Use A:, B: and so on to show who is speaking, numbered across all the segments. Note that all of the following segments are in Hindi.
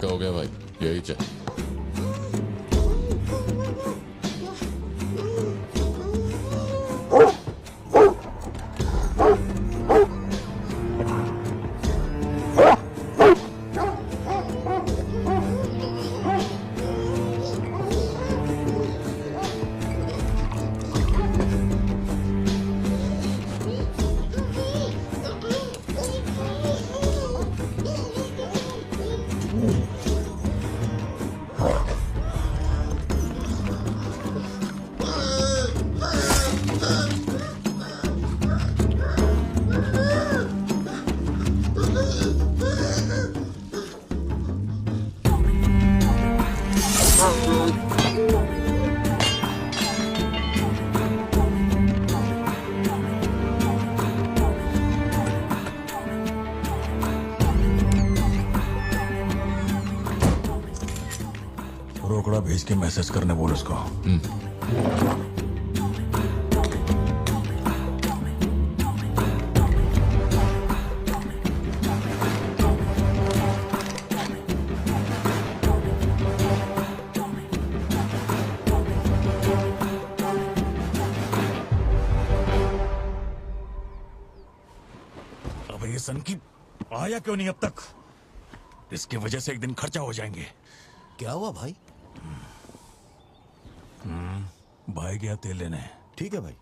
A: हो गया भाई, यही चाहिए।
B: रोकड़ा भेज के मैसेज करने बोल उसको। अब ये सन की आया क्यों नहीं अब तक? इसकी वजह से एक दिन खर्चा हो जाएंगे।
C: क्या हुआ भाई?
B: भाई गया तेल लेने।
C: ठीक है भाई।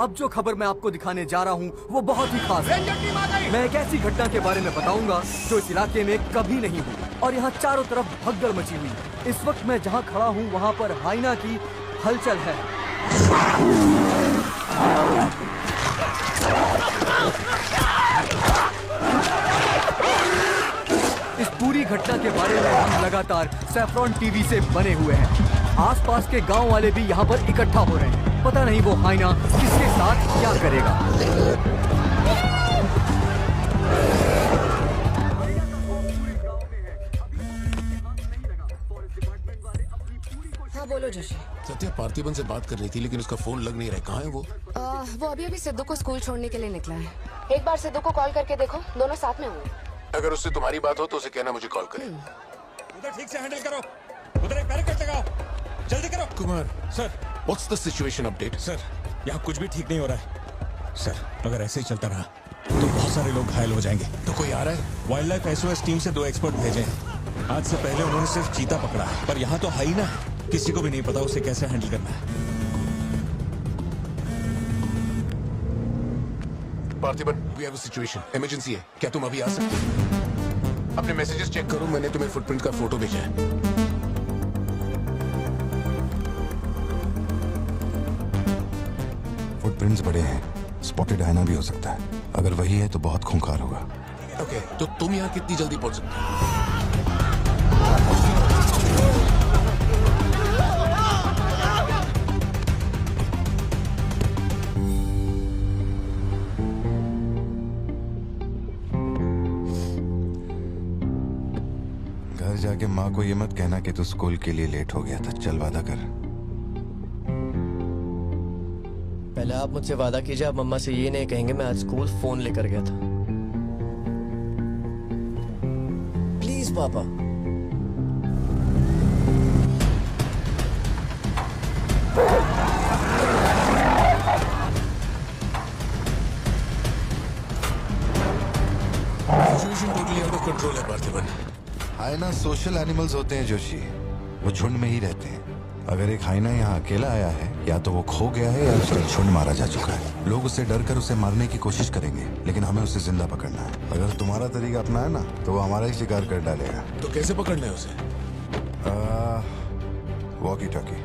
D: अब जो खबर मैं आपको दिखाने जा रहा हूँ वो बहुत ही खास है। मैं एक ऐसी घटना के बारे में बताऊंगा जो इस इलाके में कभी नहीं हुई और यहाँ चारों तरफ भगदड़ मची हुई। इस वक्त मैं जहाँ खड़ा हूँ वहाँ पर हाइना की हलचल है। इस पूरी घटना के बारे में हम लगातार सैफ्रॉन टीवी से बने हुए हैं। आसपास के गांव वाले भी यहाँ पर इकट्ठा हो रहे हैं। पता नहीं वो हाइना किसके साथ क्या करेगा।
E: हाँ बोलो जोशी।
F: सत्या पार्थिबन से बात करनी थी लेकिन उसका फोन लग नहीं रहा है। कहाँ है वो?
E: वो अभी सिद्धू को स्कूल छोड़ने के लिए निकला है। एक बार सिद्धू को कॉल करके देखो, दोनों साथ में होंगे।
F: अगर उससे तुम्हारी बात हो तो उसे कहना मुझे कॉल करे।
B: उधर ठीक से हैंडल करो, उधर एक बैरिकेड लगाओ, जल्दी करो।
F: Kumar
B: sir,
F: what's the situation update?
B: Sir यहाँ कुछ भी ठीक नहीं हो रहा है। सर अगर ऐसे ही चलता रहा तो बहुत सारे लोग घायल हो जाएंगे।
F: तो कोई आ रहा है?
B: वाइल्ड लाइफ एसओएस टीम से 2 एक्सपर्ट भेजे हैं। आज से पहले उन्होंने सिर्फ चीता पकड़ा है, पर यहाँ तो हाइना है। किसी को भी नहीं पता उसे कैसे हैंडल करना है।
F: Parthiban, we have a situation, emergency है। क्या तुम अभी आ सकते हो? अपने मैसेजेस चेक करो, मैंने तुम्हें फुटप्रिंट का फोटो भेजा है।
C: फुटप्रिंट्स बड़े हैं, स्पॉटेड हाइना भी हो सकता है। अगर वही है तो बहुत खूंखार होगा।
F: ओके, तो तुम यहाँ कितनी जल्दी पहुंच सकते हो?
C: घर जाके माँ को ये मत कहना कि तू स्कूल के लिए लेट हो गया था। चल वादा कर।
G: पहले आप मुझसे वादा कीजिए, आप मम्मा से ये नहीं कहेंगे मैं आज स्कूल फोन लेकर गया था। प्लीज पापा।
F: Situation totally out of control है पार्थिबन।
C: हाइना सोशल एनिमल्स होते हैं जोशी, वो झुंड में ही रहते हैं। अगर एक हाइना यहाँ अकेला आया है, या तो वो खो गया है या उसका झुंड मारा जा चुका है। लोग उससे डर कर उसे मारने की कोशिश करेंगे, लेकिन हमें उसे जिंदा पकड़ना है। अगर तुम्हारा तरीका अपनाया ना तो वो हमारा ही शिकार कर डालेगा।
F: तो कैसे पकड़ना है उसे?
C: Walkie talkie.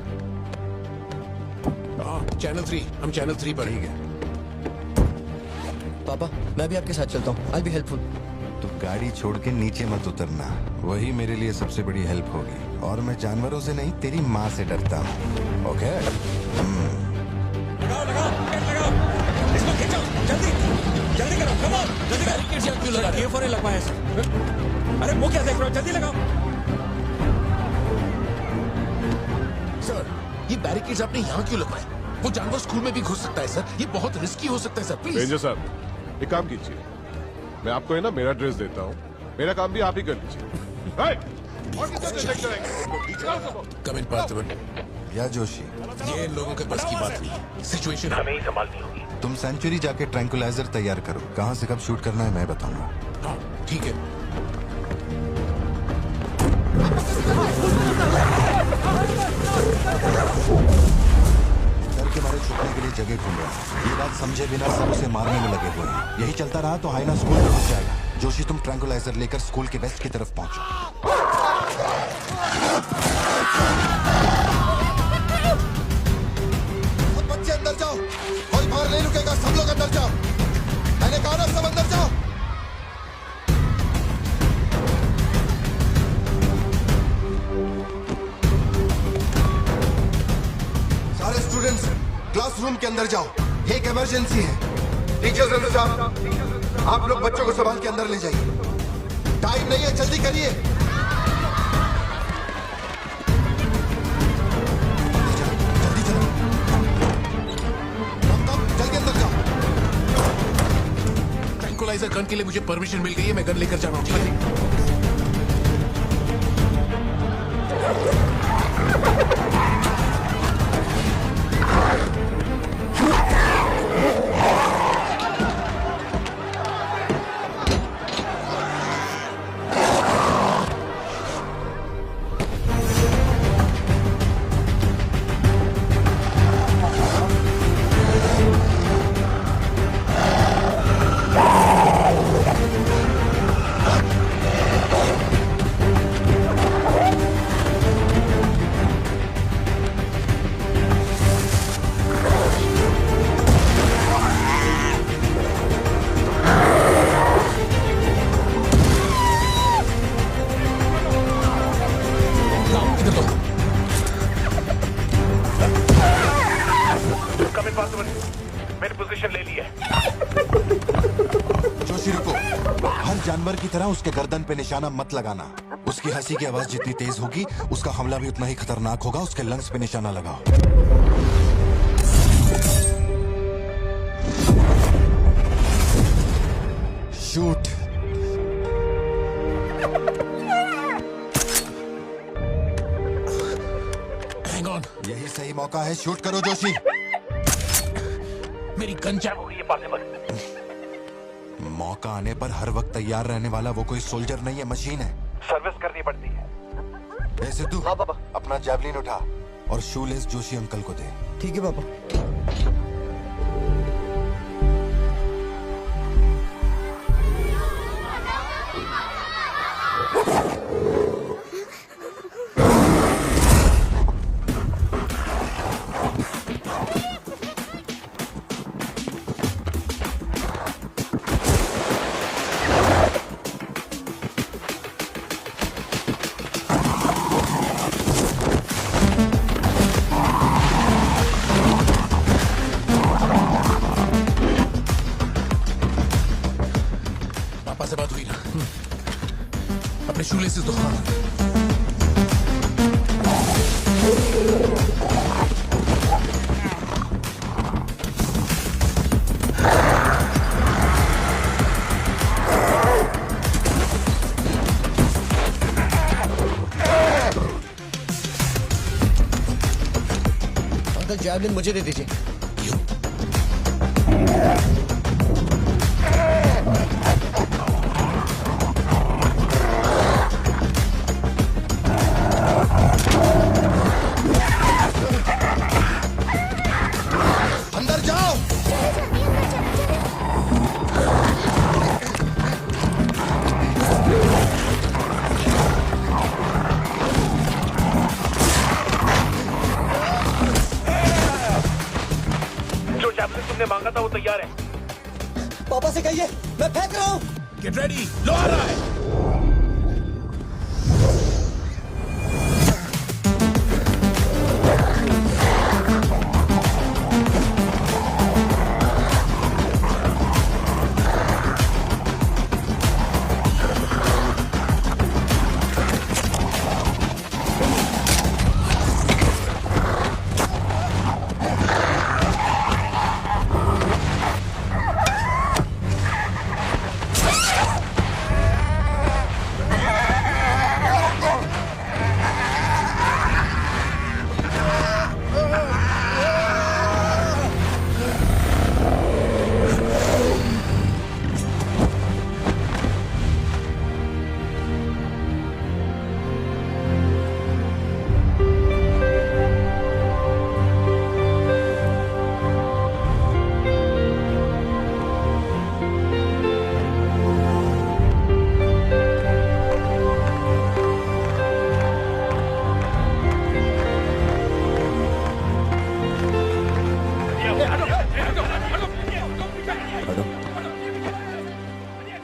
F: चैनल 3, हम चैनल 3 पर।
C: ठीक है।
G: पापा मैं भी आपके साथ चलता हूँ। आई बी हेल्पफुल।
C: तो गाड़ी छोड़ के नीचे मत उतरना, वही मेरे लिए सबसे बड़ी हेल्प होगी। और मैं जानवरों से नहीं, तेरी माँ से डरता हूँ। ओके?
B: लगाओ लगाओ गेट लगाओ, इसको खींचो जल्दी जल्दी करो, कम ऑन जल्दी करो। बैरिकेड्स यहाँ क्यों लगा रहे हो? ये फोन लगवाया सर। अरे वो क्या देख रहे हो, जल्दी लगाओ।
F: सर, ये बैरिकेड्स आपने यहाँ क्यों लगवाए? वो जानवर स्कूल में भी घुस सकता है सर, ये बहुत रिस्की हो सकता है सर, प्लीज।
A: रेंजर साहब, एक काम कीजिए, मैं आपको है ना मेरा ड्रेस देता हूँ, मेरा काम भी आप ही कर लीजिए। और किसको चेक करेंगे?
F: कम इन पार्थिवन।
C: या जोशी,
F: ये इन लोगों के बस की बात नहीं है, सिचुएशन हमें ही संभालनी होगी।
C: तुम सेंचुरी जाके ट्रैंकुलाइजर तैयार करो। कहाँ से कब शूट करना है मैं बताऊंगा।
F: हाँ, ठीक है।
C: डर के मारे छुपने के लिए जगह ढूंढ रहा है। ये बात समझे बिना सब उसे मारने में लगे हुए हैं। यही चलता रहा तो हाइना स्कूल में घुस जाएगा। जोशी, तुम ट्रैंकुलाइजर लेकर स्कूल के वेस्ट की तरफ पहुंचो। बच्चे अंदर जाओ, कोई बाहर नहीं रुकेगा, सब लोग अंदर जाओ। मैंने कहा ना, सब अंदर जाओ। सारे स्टूडेंट्स क्लासरूम के अंदर जाओ, ये एक इमरजेंसी है। टीचर्स एंड स्टाफ, आप लोग बच्चों को संभाल के अंदर ले जाइए। टाइम नहीं है, जल्दी करिए। जल्दी चलो, जल्दी अंदर जाओ।
F: ट्रैंकुलाइजर गन के लिए मुझे परमिशन मिल गई है, मैं गन लेकर जा रहा हूँ, ठीक है?
H: मैंने पोजीशन ले ली है।
C: जोशी रुको, हर जानवर की तरह उसके गर्दन पे निशाना मत लगाना। उसकी हंसी की आवाज जितनी तेज होगी, उसका हमला भी उतना ही खतरनाक होगा। उसके लंग्स पे निशाना लगाओ। शूट।
F: हैंग ऑन,
C: यही सही मौका है, शूट करो जोशी।
F: मेरी गन जैम हो गई है पार्थिवन।
C: मौका आने पर हर वक्त तैयार रहने वाला वो कोई सोल्जर नहीं है, मशीन है।
H: सर्विस करनी पड़ती है।
C: ए सिद्धू,
G: हाँ पापा।
C: अपना जैवलिन उठा और शूलेस जोशी अंकल को दे।
G: ठीक है पापा।
F: पापा से बात हुई ना? अपने शूलेसेस दो।
G: अंकल जैवलिन मुझे दे दीजिए।
F: क्यों?
C: अंदर जाओ।
H: जो जैवलिन तुमने मांगा था वो तैयार है।
G: पापा से कहिए मैं फेंक रहा हूँ।
B: गेट रेडी, लो आ रहा है।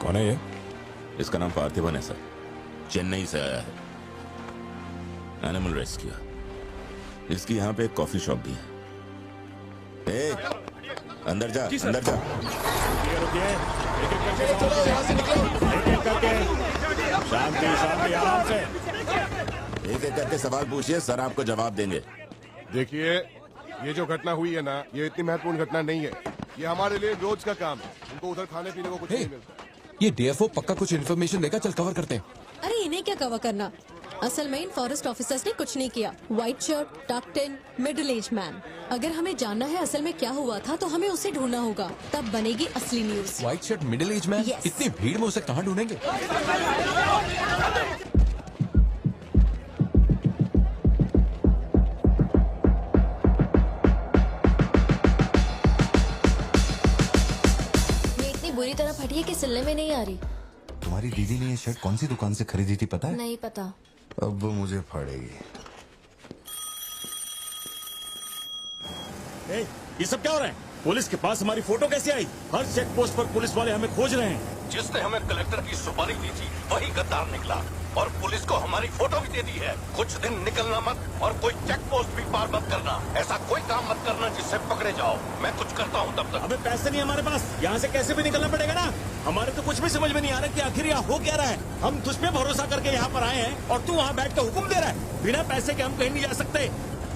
F: कौन है ये? इसका नाम पार्थिवन है सर, चेन्नई से आया है, एनिमल रेस्क्यू। इसकी यहाँ पे एक कॉफी शॉप भी है। ए, अंदर जा, अंदर जा। शांति शांति, आराम से। एक एक करके सवाल पूछिए, सर आपको जवाब देंगे।
A: देखिए, ये जो घटना हुई है ना, ये इतनी महत्वपूर्ण घटना नहीं है। ये हमारे लिए रोज का काम है। उनको उधर खाने पीने को कुछ नहीं मिलता।
B: ये डीएफओ पक्का कुछ इन्फॉर्मेशन देगा, चल कवर करते हैं।
I: अरे इन्हें क्या कवर करना, असल में इन फॉरेस्ट ऑफिसर्स ने कुछ नहीं किया। व्हाइट शर्ट, टक्ड इन, मिडिल एज मैन। अगर हमें जानना है असल में क्या हुआ था तो हमें उसे ढूंढना होगा, तब बनेगी असली news.
B: White shirt, middle age man,
I: Yes.
B: इतनी भीड़ में उसे कहाँ ढूंढेंगे?
I: ये इतनी बुरी तरह फटी है कि सिलने में नहीं आ रही।
C: तुम्हारी दीदी ने ये शर्ट कौन सी दुकान से खरीदी थी पता है?
I: नहीं पता।
C: अब वो मुझे फाड़ेगी।
J: ये सब क्या हो रहा है? पुलिस के पास हमारी फोटो कैसे आई? हर चेक पोस्ट पर पुलिस वाले हमें खोज रहे हैं।
H: जिसने हमें कलेक्टर की सुपारी दी थी वही गद्दार निकला और पुलिस को हमारी फोटो भी दे दी है। कुछ दिन निकलना मत और कोई चेक पोस्ट भी पार मत करना। ऐसा कोई काम मत करना जिससे पकड़े जाओ। मैं कुछ करता हूँ तब तक।
J: अबे पैसे नहीं हमारे पास, यहाँ से कैसे भी निकलना पड़ेगा ना। हमारे तो कुछ भी समझ में नहीं आ रहा कि आखिर यहाँ हो क्या रहा है। हम तुझ पे भरोसा करके यहाँ पर आए हैं और तू वहाँ बैठ के हुक्म दे रहा है। बिना पैसे के हम कहीं नहीं जा सकते।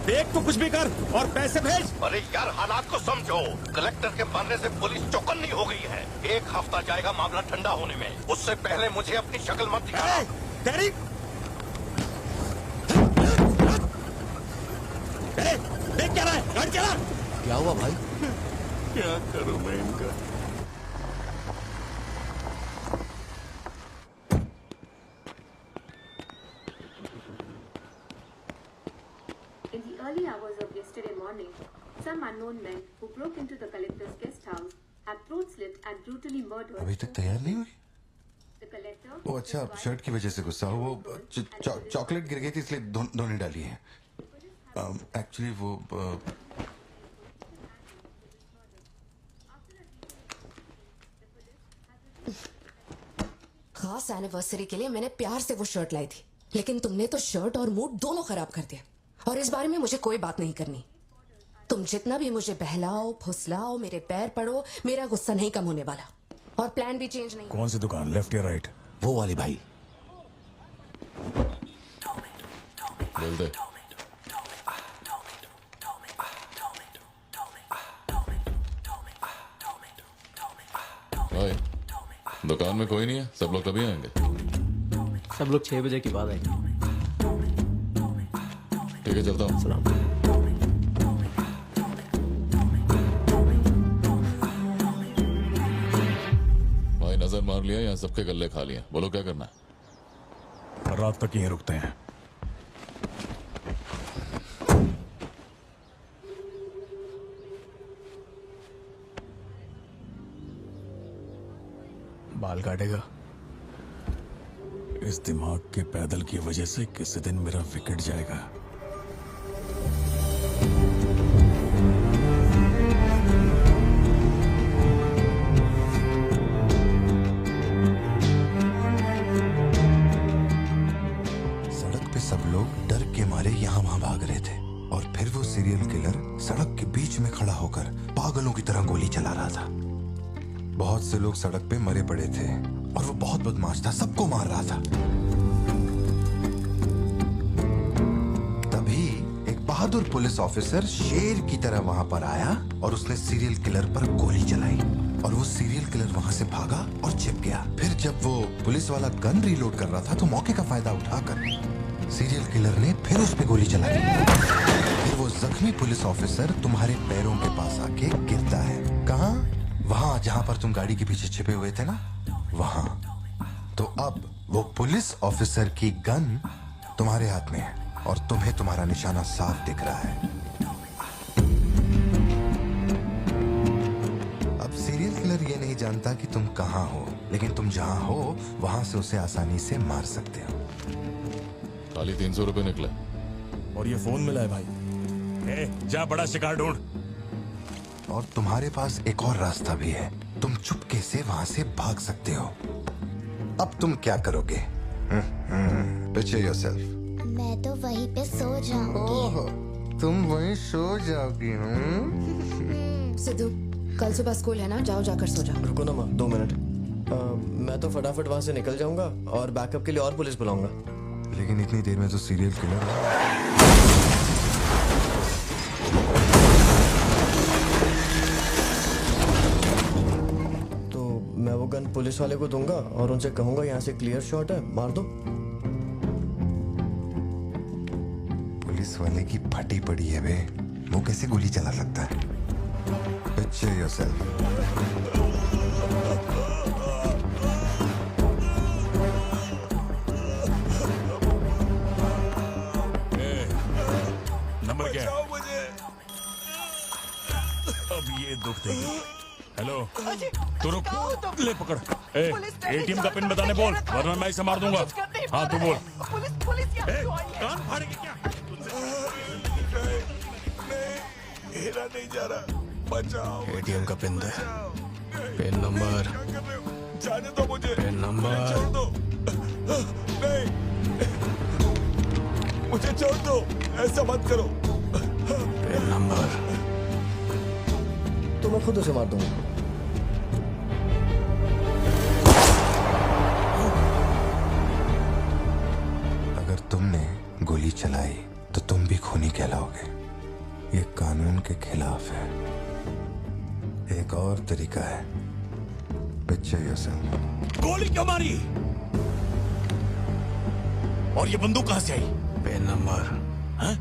J: देख तो कुछ भी कर और पैसे भेज।
H: अरे यार, हालात को समझो। कलेक्टर के मारने से पुलिस चौकन्नी हो गई है। 1 हफ्ता जाएगा मामला ठंडा होने में। उससे पहले मुझे अपनी शक्ल मत दिखाना।
J: तेरी देख क्या रहा है, गाड़ी चला।
G: क्या हुआ भाई?
J: क्या करूं मैं इनका?
K: In the early hours of yesterday morning, some unknown men who broke into the collector's guest house have throat slit and brutally murdered.
C: अभी तक तैयार नहीं हुई?
K: The collector.
C: वो अच्छा, शर्ट की वजह से गुस्सा हो। वो चॉकलेट गिर गई थी इसलिए धोने डाली है। एक्चुअली वो
E: खास एनिवर्सरी के लिए मैंने प्यार से वो शर्ट लाई थी, लेकिन तुमने तो शर्ट और मूड दोनों खराब कर दिया। और इस बारे में मुझे कोई बात नहीं करनी। तुम जितना भी मुझे बहलाओ फुसलाओ, मेरे पैर पड़ो, मेरा गुस्सा नहीं कम होने वाला। और प्लान भी चेंज नहीं।
J: कौन सी दुकान, लेफ्ट या राइट?
F: वो वाली भाई। बोल दे। भाई, दुकान में कोई नहीं है, सब लोग कभी आएंगे?
G: सब लोग 6 बजे की बात है।
F: ठीक है, चलता हूँ। भाई नजर मार लिया, यहाँ सबके गल्ले खा लिए। बोलो क्या करना है?
J: रात तक यहीं रुकते हैं। बाल काटेगा? इस दिमाग के पैदल की वजह से किसी दिन मेरा विकेट जाएगा।
C: लोग सड़क पे मरे पड़े थे और वो बहुत बदमाश था, सबको मार रहा था। तभी एक बहादुर पुलिस ऑफिसर शेर की तरह वहां पर आया और उसने सीरियल किलर पर गोली चलाई और वो सीरियल किलर वहां से भागा और छिप गया। फिर जब वो पुलिस वाला गन रीलोड कर रहा था तो मौके का फायदा उठाकर सीरियल किलर ने फिर उस पे गोली चलाई। फिर वो जख्मी पुलिस ऑफिसर तुम्हारे पैरों के पास आके गिरता है। कहाँ? वहां जहां पर तुम गाड़ी के पीछे छिपे हुए थे ना, वहां। तो अब वो पुलिस ऑफिसर की गन तुम्हारे हाथ में है और तुम्हें तुम्हारा निशाना साफ दिख रहा है। अब सीरियल किलर ये नहीं जानता कि तुम कहां हो, लेकिन तुम जहां हो वहां से उसे आसानी से मार सकते हो।
A: खाली 300 रुपए निकले
J: और ये फोन मिला है भाई। जा बड़ा शिकार ढूंढ।
C: और तुम्हारे पास एक और रास्ता भी है, तुम चुपके से वहां से भाग सकते हो। अब तुम क्या करोगे? Picture yourself.
L: मैं तो वहीं पे सो जाऊंगी।
C: तुम वहीं सो जाओगी?
E: सिद्धू, कल सुबह स्कूल है ना, जाओ जाकर सो जाओ।
G: रुको ना माँ, 2 मिनट। मैं तो फटाफट वहां से निकल जाऊंगा और बैकअप के लिए और पुलिस बुलाऊंगा।
C: लेकिन इतनी देर में तो सीरियल किलर
G: तो मैं वो गन पुलिस वाले को दूंगा और उनसे कहूंगा यहाँ से क्लियर शॉट है, मार दो।
C: पुलिस वाले की फटी पड़ी है बे, वो कैसे गोली चला सकता है? Picture yourself.
J: नंबर क्या है? अब ये दुख देगी। हेलो, तू रुक, ले पकड़। एटीएम का पिन बताने बोल, वरना मैं इसे मार दूंगा। हाँ तू बोल। कान फाड़ेगी क्या? मेरा नहीं जा रहा, बचाओ।
G: एटीएम का पिन दे। Pin number.
J: जाने दो मुझे।
G: Pin number.
J: छोड़ दो। नहीं, मुझे छोड़ दो, ऐसा मत करो।
G: Pin number. तो मैं खुद उसे मार दूंगा।
C: अगर तुमने गोली चलाई तो तुम भी खूनी कहलाओगे। ये कानून के खिलाफ है। एक और तरीका है। Picture yourself.
J: गोली क्यों मारी? और ये बंदूक कहां से आई?
G: Pin number. हाँ?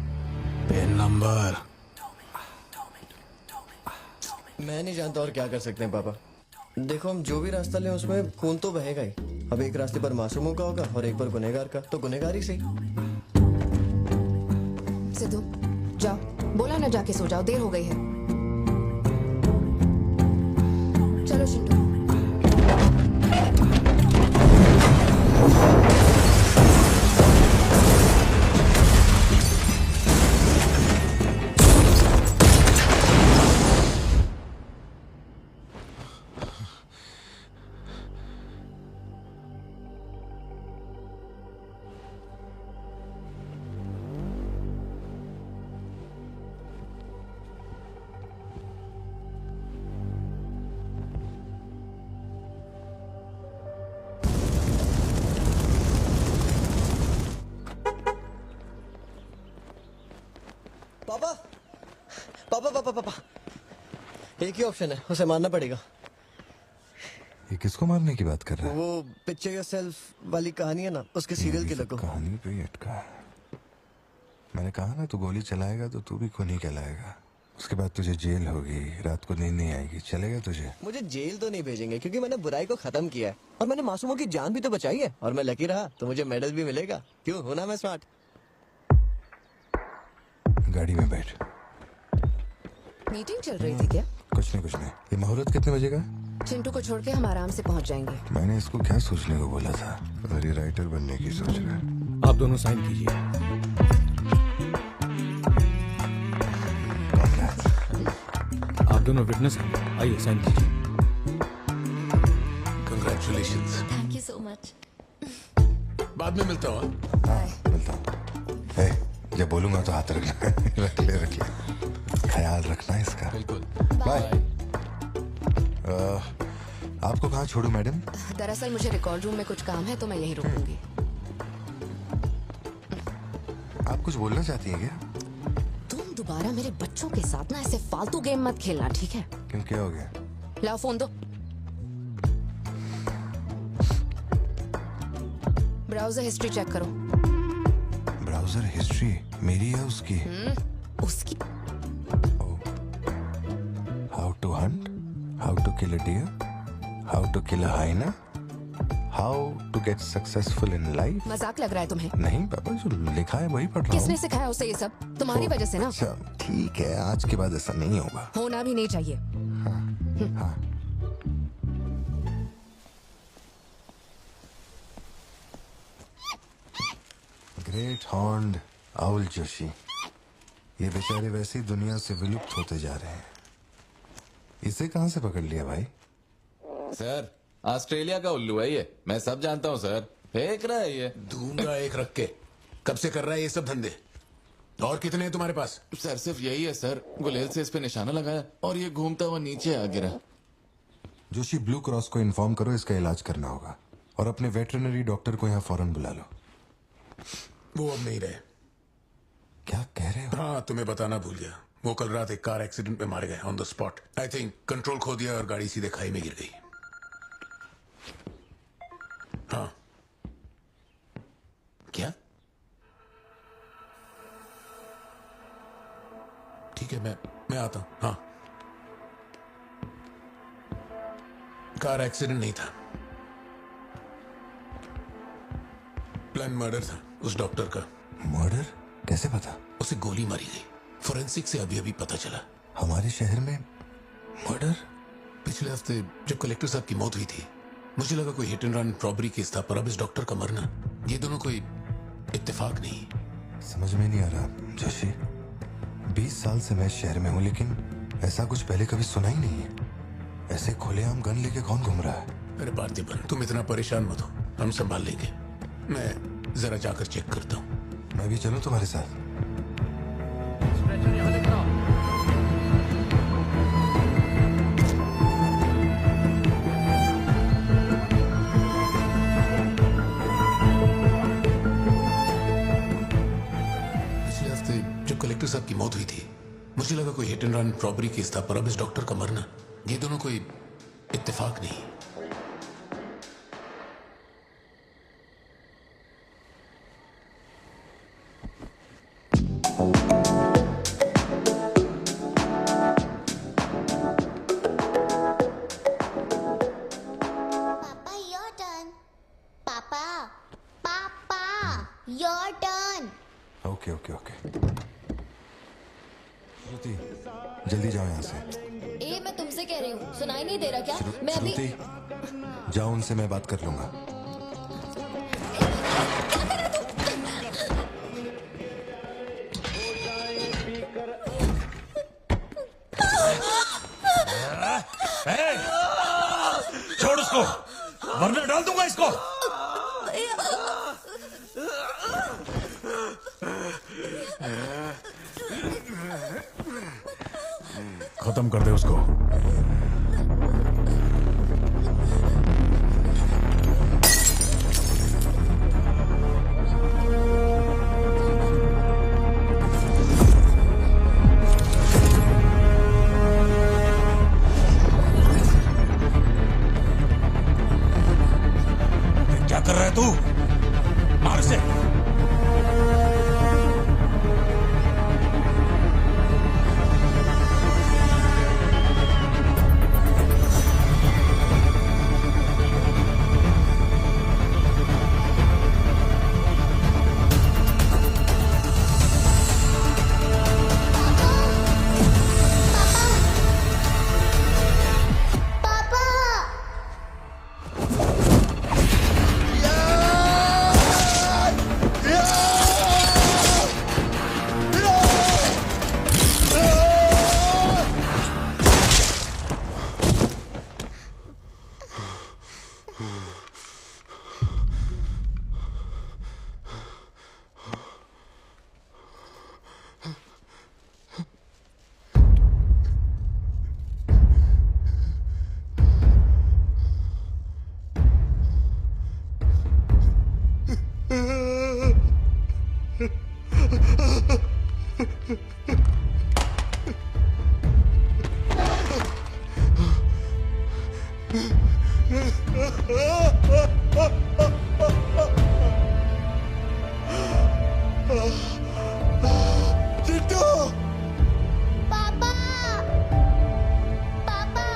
G: Pin number. मैं नहीं जानता और क्या कर सकते हैं पापा। देखो, हम जो भी रास्ता लें उसमें खून तो बहेगा ही। अब एक रास्ते पर मासूमों का होगा और एक पर गुनहगार का, तो गुनहगार ही सही।
E: सिद्धू, जाओ, बोला ना जाके सो जाओ, देर हो गई है। चलो चिंटू।
G: पापा पापा पापा पापा, एक ही ऑप्शन है, उसे मारना पड़ेगा।
C: ये किसको मारने की बात कर रहा है?
G: वो पिक्चर योरसेल्फ वाली कहानी है ना, उसके सीरियल किलर को।
C: कहानी पे ही अटका है। मैंने कहा ना, तू गोली चलाएगा तो तू भी खूनी कहलाएगा। उसके बाद तुझे जेल होगी, रात को नींद नहीं आएगी। चलेगा तुझे?
G: मुझे जेल तो नहीं भेजेंगे क्योंकि मैंने बुराई को खत्म किया है और मैंने मासूमों की जान भी तो बचाई है। और मैं लकी रहा तो मुझे मेडल भी मिलेगा। क्यों, हूं ना मैं स्मार्ट?
C: गाड़ी में बैठ।
E: मीटिंग चल रही थी क्या?
C: कुछ नहीं। ये मुहूर्त कितने बजे का?
E: चिंटू को छोड़ के हम आराम से पहुंच जाएंगे।
C: मैंने इसको क्या सोचने को बोला था? और ये राइटर बनने की सोच रहा है।
B: आप दोनों साइन कीजिए। आप दोनों विटनेस हैं, आइए साइन कीजिए।
H: Congratulations.
I: Thank you so much.
H: बाद में मिलता हूँ।
C: हाँ, मिलता हूँ। जब बोलूंगा तो हाथ रखना। रख ले। ख्याल रखना इसका।
H: बिल्कुल।
C: बाय। आपको कहाँ छोड़ू मैडम?
E: दरअसल मुझे रिकॉर्ड रूम में कुछ काम है तो मैं यहीं रुकूंगी।
C: आप कुछ बोलना चाहती हैं क्या?
E: तुम दोबारा मेरे बच्चों के साथ ना ऐसे फालतू गेम मत खेलना, ठीक है?
C: क्यों, क्या हो गया?
E: लाओ फोन दो। ब्राउजर हिस्ट्री चेक करो।
C: ब्राउजर हिस्ट्री मेरी या उसकी?
E: उसकी।
C: How to hunt, how to kill a deer, how to kill a hyena, how to get successful in life.
E: मजाक लग रहा है तुम्हें?
C: नहीं पापा, जो लिखा है वही पढ़ रहा हूँ।
E: किसने सिखाया उसे ये सब? तुम्हारी वजह से ना।
C: अच्छा ठीक है, आज के बाद ऐसा नहीं होगा।
E: होना भी नहीं चाहिए।
C: हाँ। ग्रेट हॉर्न्ड आउल जोशी, ये बेचारे वैसे ही दुनिया से विलुप्त होते जा रहे हैं। इसे कहां से पकड़ लिया भाई?
M: सर ऑस्ट्रेलिया का उल्लू है ये, मैं सब जानता हूँ सर। फेंक रहा है ये।
N: दूंगा एक रख के। कब से कर रहा है ये सब धंधे? और कितने हैं तुम्हारे पास?
M: सर सिर्फ यही है सर, गुलेल से इस पे निशाना लगाया और ये घूमता हुआ नीचे आ गिरा।
C: जोशी, ब्लू क्रॉस को इन्फॉर्म करो, इसका इलाज करना होगा। और अपने वेटरनरी डॉक्टर को यहाँ फौरन बुला लो।
N: वो अब नहीं रहे।
C: क्या कह रहे हो?
N: हाँ, तुम्हें बताना भूल गया। वो कल रात एक कार एक्सीडेंट में मारे गए on the spot. I think control खो दिया और गाड़ी सीधे खाई में गिर गई। हाँ।
M: क्या?
N: ठीक है, मैं आता हूं। हाँ, कार एक्सीडेंट नहीं था, प्लान मर्डर था उस डॉक्टर का।
C: मर्डर? कैसे पता?
N: उसे गोली मारी गई। फोरेंसिक से अभी अभी पता चला।
C: हमारे शहर में मर्डर?
N: पिछले हफ्ते जब कलेक्टर साहब की मौत हुई थी, मुझे लगा कोई hit and run robbery case था, पर अब इस डॉक्टर का मरना, ये दोनों कोई इत्तेफाक नहीं।
C: समझ में नहीं आ रहा जोशी। 20 साल से मैं शहर में हूँ, लेकिन ऐसा कुछ पहले कभी सुना ही नहीं है। ऐसे खुलेआम गन लेके कौन घूम रहा है?
N: अरे पार्थिबन, तुम इतना परेशान मत हो, हम संभाल लेंगे। मैं जरा जाकर चेक करता हूँ।
C: मैं भी चलूं तुम्हारे साथ?
N: पिछले हफ्ते जब कलेक्टर साहब की मौत हुई थी, मुझे लगा कोई hit and run robbery case था, पर अब इस डॉक्टर का मरना, ये दोनों कोई इत्तेफाक नहीं।
L: पापा योर टर्न। पापा पापा your turn.
C: Okay okay okay. Shruti, जल्दी जाओ यहाँ से।
O: ए मैं तुमसे कह रही हूँ, सुनाई नहीं दे रहा क्या? मैं अभी
C: श्रुति, जाओ, उनसे मैं बात कर लूंगा।
J: छोड़ उसको, वरना डाल दूंगा इसको। खत्म कर दे उसको। क्या कर रहा है तू? मार से।
L: चिट्टू पापा पापा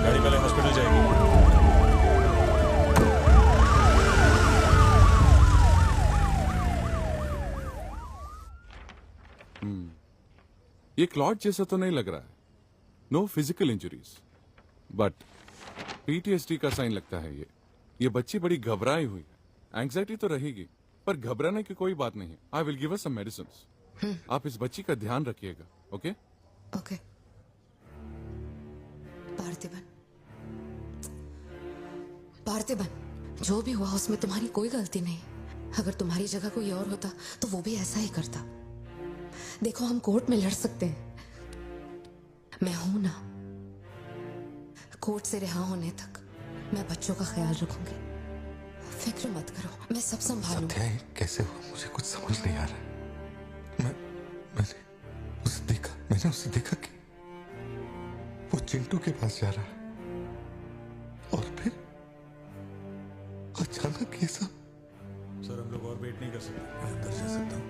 B: गाड़ी पहले हॉस्पिटल जाएगी।
P: ये क्लॉट जैसा तो नहीं लग रहा है। No physical injuries, but PTSD का साइन लगता है ये बच्ची बड़ी घबराई हुई है। एंग्जाइटी तो रहेगी, पर घबराने की कोई बात नहीं है। I will give her some medicine. आप इस बच्ची का ध्यान रखिएगा, ओके?
E: ओके। पार्थिबन, पार्थिबन, जो भी हुआ उसमें तुम्हारी कोई गलती नहीं। अगर तुम्हारी जगह कोई और होता तो वो भी ऐसा ही करता। देखो, हम कोर्ट में लड़ सकते हैं, मैं हूं ना। कोर्ट से रिहा होने तक मैं बच्चों का ख्याल रखूंगी। फिक्र मत करो, मैं सब संभालूंगी।
C: सत्या, ये कैसे हुआ मुझे कुछ समझ नहीं आ रहा। मैंने उसे देखा कि वो चिंटू के पास जा रहा है और फिर अचानक ये सब।
B: सर, हम लोग और वेट नहीं कर सकते। मैं अंदर जा सकता हूँ?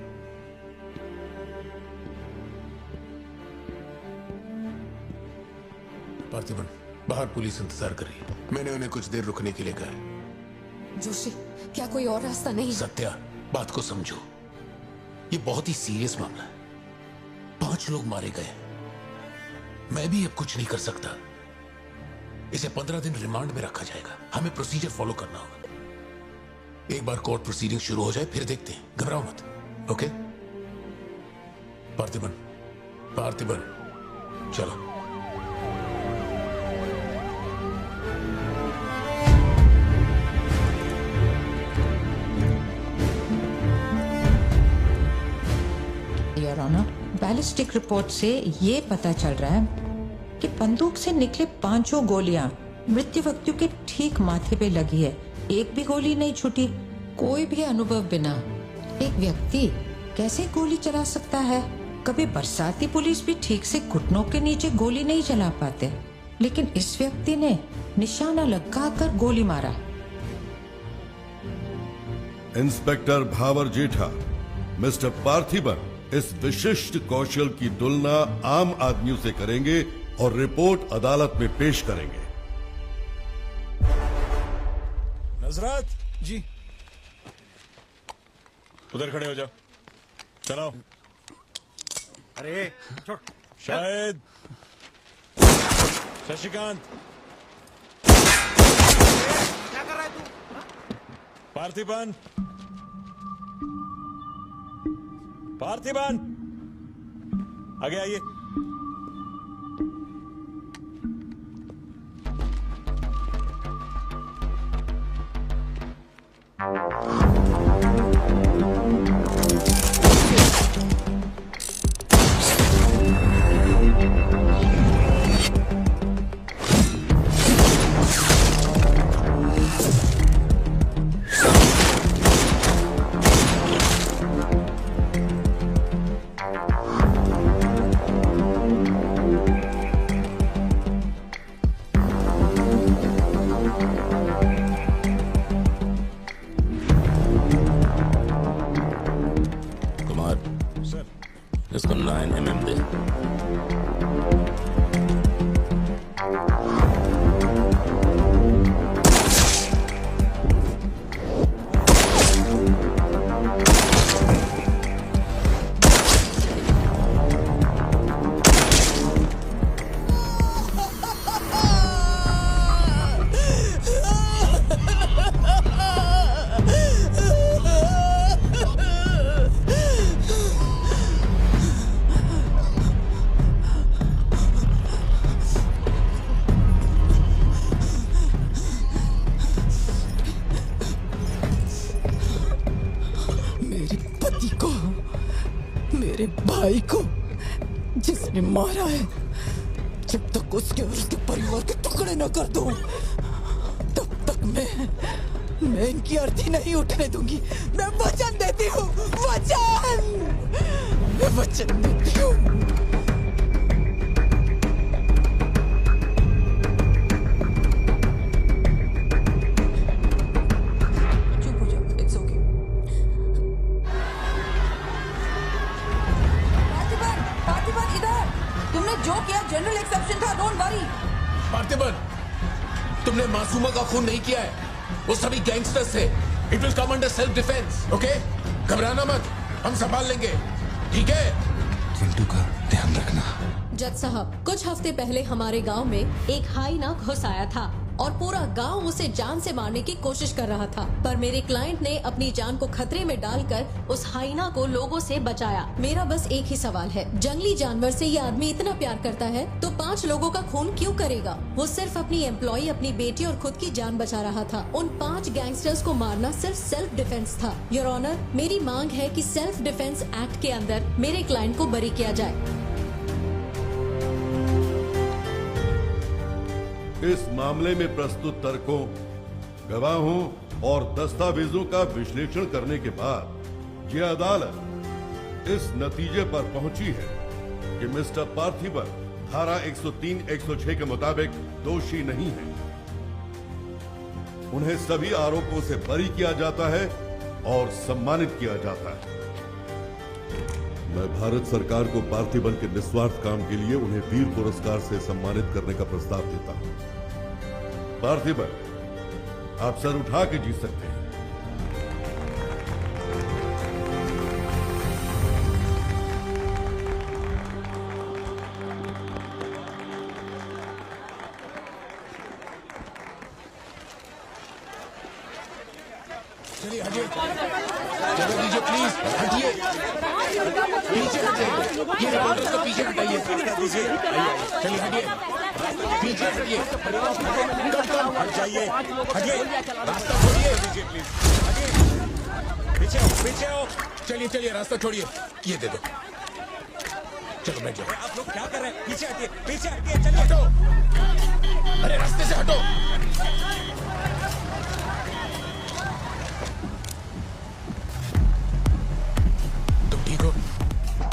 N: पार्थिबन, बाहर पुलिस इंतजार कर रही है। मैंने उन्हें कुछ देर रुकने के लिए कहा है।
E: जोशी, क्या कोई और रास्ता नहीं?
N: सत्या, बात को समझो। ये बहुत ही सीरियस मामला है। 5 लोग मारे गए। मैं भी अब कुछ नहीं कर सकता। इसे 15 दिन रिमांड में रखा जाएगा। हमें प्रोसीजर फॉलो करना होगा। एक बार कोर्ट प्रोसीडिंग शुरू हो जाए फिर देखते हैं। घबराओ मत, ओके? पार्थिबन, पार्थिबन, चलो।
Q: योर ऑनर, बैलिस्टिक रिपोर्ट से ये पता चल रहा है कि बंदूक से निकले 5 गोलियां मृत्यु व्यक्ति के ठीक माथे पे लगी है। एक भी गोली नहीं छूटी। कोई भी अनुभव बिना एक व्यक्ति कैसे गोली चला सकता है? कभी बरसाती पुलिस भी ठीक से घुटनों के नीचे गोली नहीं चला पाते, लेकिन इस व्यक्ति ने निशाना लगाकर गोली मारा।
R: इंस्पेक्टर भावर जेठा, मिस्टर पार्थिबन इस विशिष्ट कौशल की तुलना आम आदमियों से करेंगे और रिपोर्ट अदालत में पेश करेंगे।
B: नजरत जी, उधर खड़े हो जाओ। चलो।
J: अरे
B: शायद शशिकांत,
J: क्या कर रहा है तू?
B: पार्थिबन, पार्थिबन, आगे आइए। भाई को जिसने मारा है, जब तक उसके और उसके परिवार के टुकड़े न कर दूं, तब तक मैं इनकी अर्थी नहीं उठने दूंगी। मैं वचन देती हूँ, मैं वचन देती हूँ।
S: जो किया जनरल एक्सेप्शन था, डोंट वरी।
N: पार्थिबन, तुमने मासूमा का खून नहीं किया है, वो सभी गैंगस्टर्स थे। It will come under self defence, okay? घबराना मत, हम संभाल लेंगे, ठीक है?
C: चिंटू का ध्यान रखना।
I: जज साहब, कुछ हफ्ते पहले हमारे गांव में एक हाइना घुस आया था और पूरा गांव उसे जान से मारने की कोशिश कर रहा था, पर मेरे क्लाइंट ने अपनी जान को खतरे में डालकर उस हाइना को लोगों से बचाया। मेरा बस एक ही सवाल है, जंगली जानवर से ये आदमी इतना प्यार करता है तो 5 लोगों का खून क्यों करेगा? वो सिर्फ अपनी एम्प्लॉय, अपनी बेटी और खुद की जान बचा रहा था। उन 5 गैंगस्टर्स को मारना सिर्फ सेल्फ डिफेंस था। योर ऑनर, मेरी मांग है कि सेल्फ डिफेंस एक्ट के अंदर मेरे क्लाइंट को बरी किया जाए।
R: इस मामले में प्रस्तुत तर्कों, गवाहों और दस्तावेजों का विश्लेषण करने के बाद यह अदालत इस नतीजे पर पहुंची है कि मिस्टर पार्थिबन धारा 103-106 के मुताबिक दोषी नहीं है। उन्हें सभी आरोपों से बरी किया जाता है और सम्मानित किया जाता है। मैं भारत सरकार को पार्थिबन के निस्वार्थ काम के लिए उन्हें वीर पुरस्कार से सम्मानित करने का प्रस्ताव देता हूं। पार्थिबन, आप सर उठा के जी सकते हैं।
N: चलिए हटिए, जगह दीजिए प्लीज, हटिए, पीछे हटिए, ये रिपोर्टर्स को पीछे हटाइए, चलिए हटिए, पीछे हटिए,
J: हट जाइए, हटिए, रास्ता छोड़िए, दीजिए प्लीज, हटिए, पीछे आओ,
N: चलिए चलिए रास्ता छोड़िए, ये दे दो, चलो बैठ जाओ।
J: आप लोग क्या कर रहे हैं? पीछे हटिए, चलिए,
N: हटो, अरे रास्ते से हटो।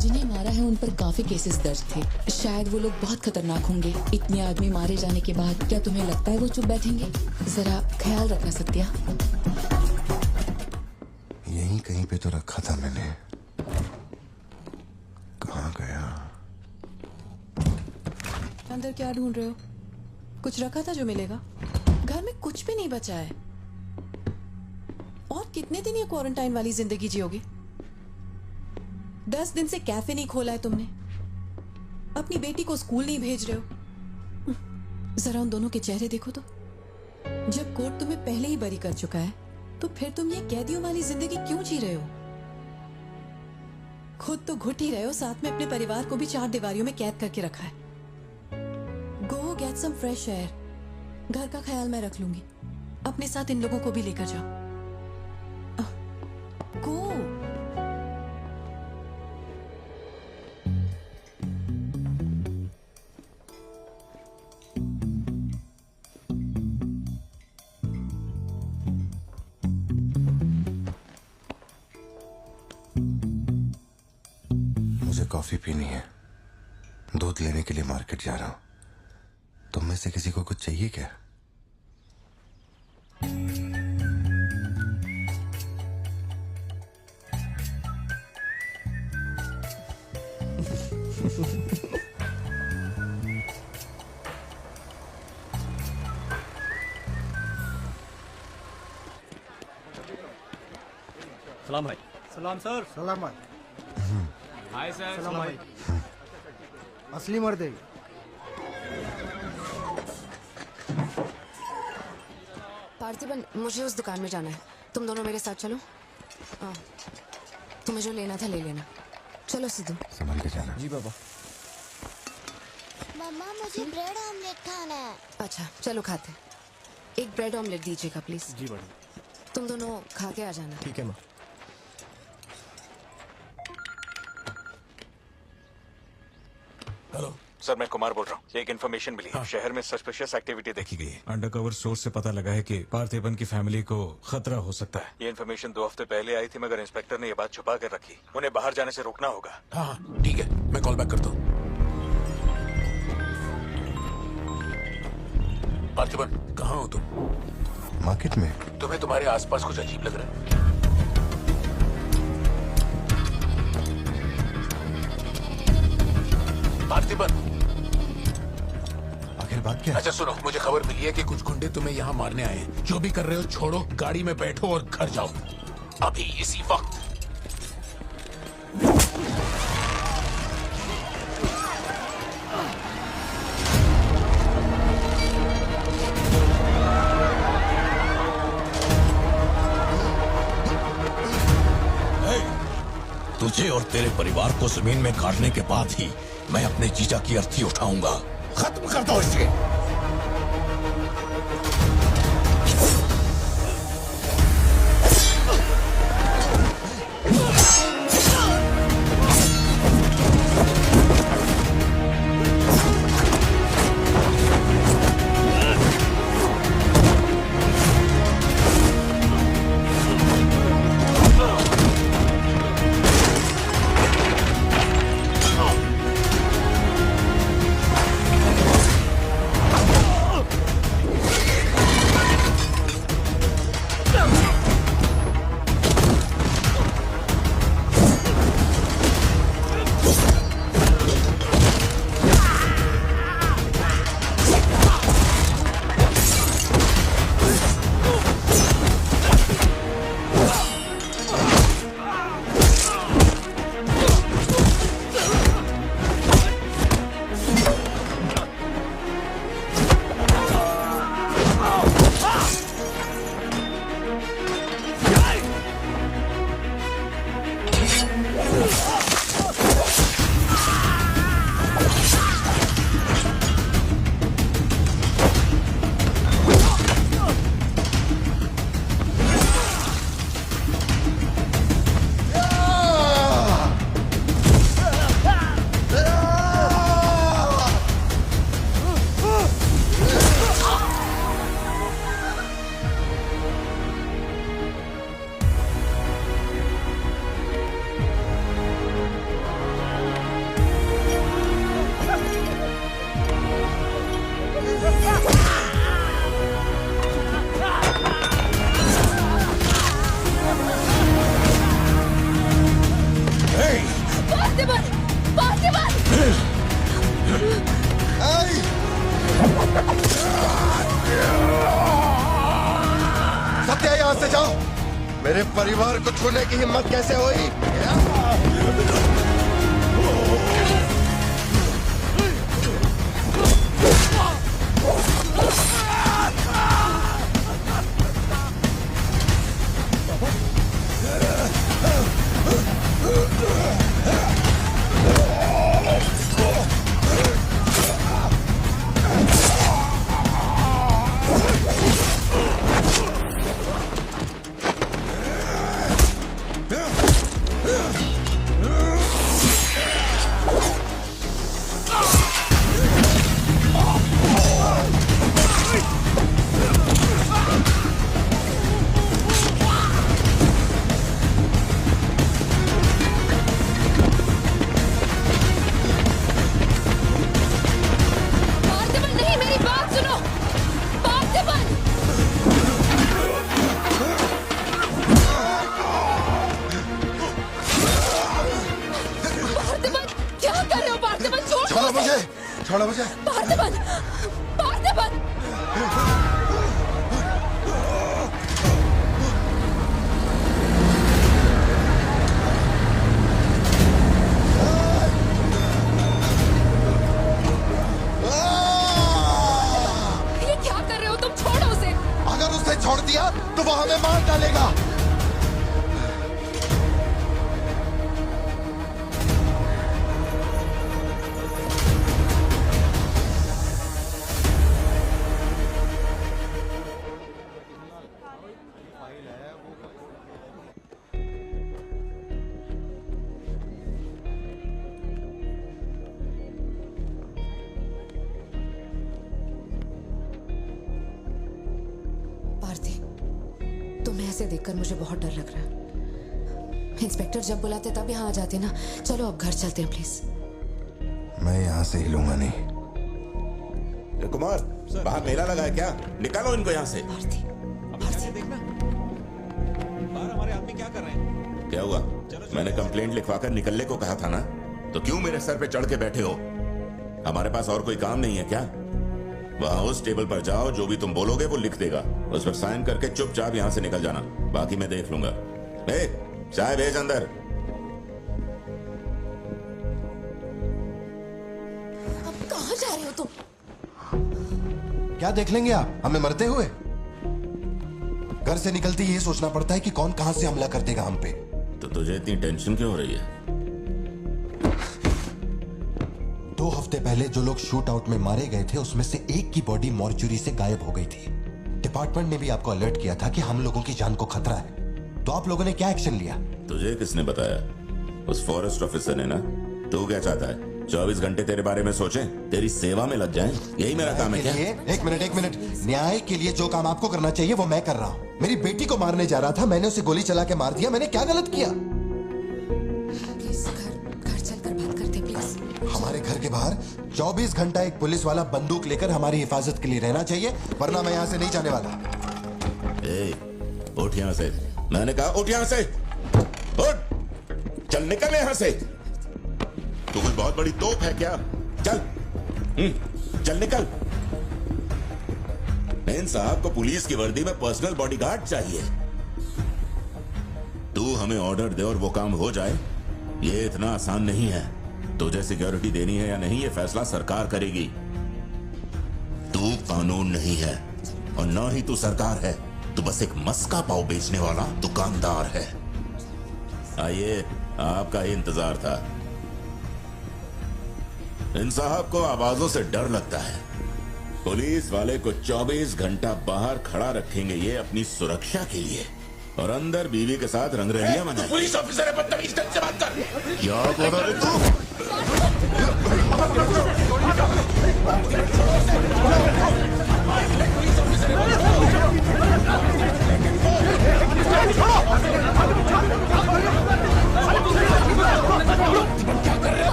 T: जिन्हें मारा है उन पर काफी केसेस दर्ज थे। शायद वो लोग बहुत खतरनाक होंगे। इतने आदमी मारे जाने के बाद क्या तुम्हें लगता है वो चुप बैठेंगे? जरा ख्याल रखना सत्या।
C: यहीं कहीं पे तो रखा था मैंने, कहाँ गया?
S: अंदर क्या ढूंढ रहे हो? कुछ रखा था जो मिलेगा? घर में कुछ भी नहीं बचा है। और कितने दिन ये क्वारंटाइन वाली जिंदगी जियोगी? 10 दिन से कैफे नहीं खोला है तुमने, अपनी बेटी को स्कूल नहीं भेज रहे हो। जरा उन दोनों के चेहरे देखो तो। जब कोर्ट तुम्हें पहले ही बरी कर चुका है तो फिर तुम ये कैदियों वाली जिंदगी क्यों जी रहे हो? खुद तो घुट ही रहे हो, साथ में अपने परिवार को भी 4 दीवारियों में कैद करके रखा है। Go get some fresh air. घर का ख्याल मैं रख लूंगी। अपने साथ इन लोगों को भी लेकर जाओ। गो।
C: कॉफी पीनी है, दूध लेने के लिए मार्केट जा रहा हूं। तुम में से किसी को कुछ चाहिए क्या?
U: सलाम भाई।
V: सलाम सर। सलाम भाई।
U: Hi sir.
V: सलाम भाई। असली मर्द है।
E: पार्थिबन, मुझे उस दुकान में जाना है, तुम दोनों मेरे साथ चलो। तुम्हें जो लेना था ले लेना। चलो सिद्धू।
C: संभल के जाना।
G: जी बाबा।
L: मम्मा मुझे ब्रेड ऑमलेट खाना है।
E: अच्छा चलो खाते। एक ब्रेड ऑमलेट दीजिएगा प्लीज।
G: जी बढ़िया।
E: तुम दोनों खा के आ जाना।
G: ठीक है माँ।
D: सर मैं कुमार बोल रहा हूँ। एक इन्फॉर्मेशन मिली है। शहर में सस्पिशियस एक्टिविटी देखी गई है।
J: अंडरकवर सोर्स से पता लगा है कि पार्थिबन की फैमिली को खतरा हो सकता है।
D: ये इन्फॉर्मेशन 2 हफ्ते पहले आई थी, मगर इंस्पेक्टर ने ये बात छुपा कर रखी। उन्हें बाहर जाने से रोकना होगा।
N: हाँ ठीक है, मैं कॉल बैक करता हूँ। पार्थिबन कहाँ हो तुम?
C: मार्केट में।
N: तुम्हें तुम्हारे आसपास कुछ अजीब लग रहा है? पार्थिबन,
C: आखिर बात क्या है?
N: अच्छा सुनो, मुझे खबर मिली है कि कुछ गुंडे तुम्हें यहाँ मारने आए हैं। जो भी कर रहे हो छोड़ो, गाड़ी में बैठो और घर जाओ अभी इसी वक्त।
H: तुझे और तेरे परिवार को जमीन में गाड़ने के बाद ही मैं अपने जीजा की अर्थी उठाऊंगा। खत्म कर दो इसे।
C: सत्या, यहाँ से जाओ। मेरे परिवार को छूने की हिम्मत कैसे हुई? छोड़ो मुझे।
E: पार्थिबन, पार्थिबन। ये क्या कर रहे हो तुम? छोड़ो उसे।
C: अगर उसे छोड़ दिया तो वो हमें मार डालेगा।
E: तुम्हें ऐसे देखकर मुझे बहुत डर लग रहा है। इंस्पेक्टर जब बुलाते तब यहाँ आ जाते ना। चलो अब घर चलते हैं प्लीज।
C: मैं यहाँ से हिलूंगा नहीं।
F: कुमार, बाहर मेला लगा है क्या? निकालो इनको यहाँ से।
J: देखना बाहर हमारे आदमी क्या कर रहे हैं।
F: क्या हुआ? मैंने कंप्लेंट लिखवाकर निकलने को कहा था ना, तो क्यों मेरे सर पे चढ़ के बैठे हो? हमारे पास और कोई काम नहीं है क्या? वहां उस टेबल पर जाओ, जो भी तुम बोलोगे वो लिख देगा, उस पर साइन करके चुपचाप यहाँ से निकल जाना, बाकी मैं देख लूंगा। चाय भेज अंदर।
E: अब कहाँ जा रहे हो तुम?
C: क्या देख लेंगे आप हमें मरते हुए? घर से निकलते ही ये सोचना पड़ता है कि कौन कहां से हमला कर देगा हम पे।
F: तो तुझे इतनी टेंशन क्यों हो रही है?
C: 2 हफ्ते पहले जो लोग शूट आउट में मारे गए थे उसमें से एक की बॉडी मॉर्चुरी से गायब हो गई थी। डिपार्टमेंट ने भी आपको अलर्ट किया था कि हम लोगों की जान को खतरा है, तो आप लोगों ने क्या एक्शन लिया?
F: तुझे किसने बताया? उस फॉरेस्ट ऑफिसर ने ना। तू क्या चाहता है? 24 घंटे तेरे बारे में सोचें, तेरी सेवा में लग जाएं? यही मेरा काम है क्या?
C: एक मिनट। न्याय के लिए जो काम आपको करना चाहिए वो मैं कर रहा हूँ। मेरी बेटी को मारने जा रहा था, मैंने उसे गोली चला के मार दिया। मैंने क्या गलत किया?
E: प्लीज घर चलकर बात करते प्लीज।
C: हमारे घर के बाहर 24 घंटा एक पुलिस वाला बंदूक लेकर हमारी हिफाजत के लिए रहना चाहिए, वरना मैं यहाँ से नहीं जाने वाला।
F: उठ यहाँ से। मैंने कहा उठ यहाँ से। उठ, चल निकल यहाँ से। तू कोई बहुत बड़ी तोप है क्या? चल चल निकल। इन साहब को पुलिस की वर्दी में पर्सनल बॉडीगार्ड चाहिए। तू हमें ऑर्डर दे और वो काम हो जाए, ये इतना आसान नहीं है। तुझे सिक्योरिटी देनी है या नहीं, ये फैसला सरकार करेगी। तू कानून नहीं है और ना ही तू सरकार है, तू बस एक मस्का पाव बेचने वाला दुकानदार है। आइए, आपका ही इंतजार था। इन साहब को आवाजों से डर लगता है। पुलिस वाले को 24 घंटा बाहर खड़ा रखेंगे ये अपनी सुरक्षा के लिए, और अंदर बीवी के साथ रंगरलियां मनाएंगे।
H: पुलिस ऑफिसर है, बदतमीज ढंग से बात कर।
F: क्या बोल रहे तू?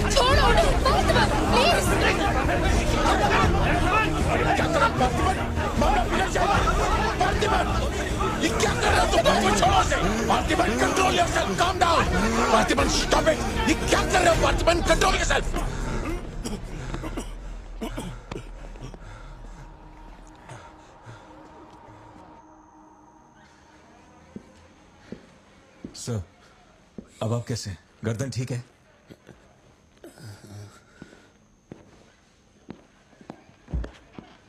H: छोड़ो उन्हें, प्लीज। ये क्या कर रहे हो तुम? बात छोड़ो से। Parthiban, control yourself, calm down. Parthiban, stop it. ये क्या कर रहे हो पार्थिबन? Control yourself.
K: सर, अब आप कैसे? गर्दन ठीक है?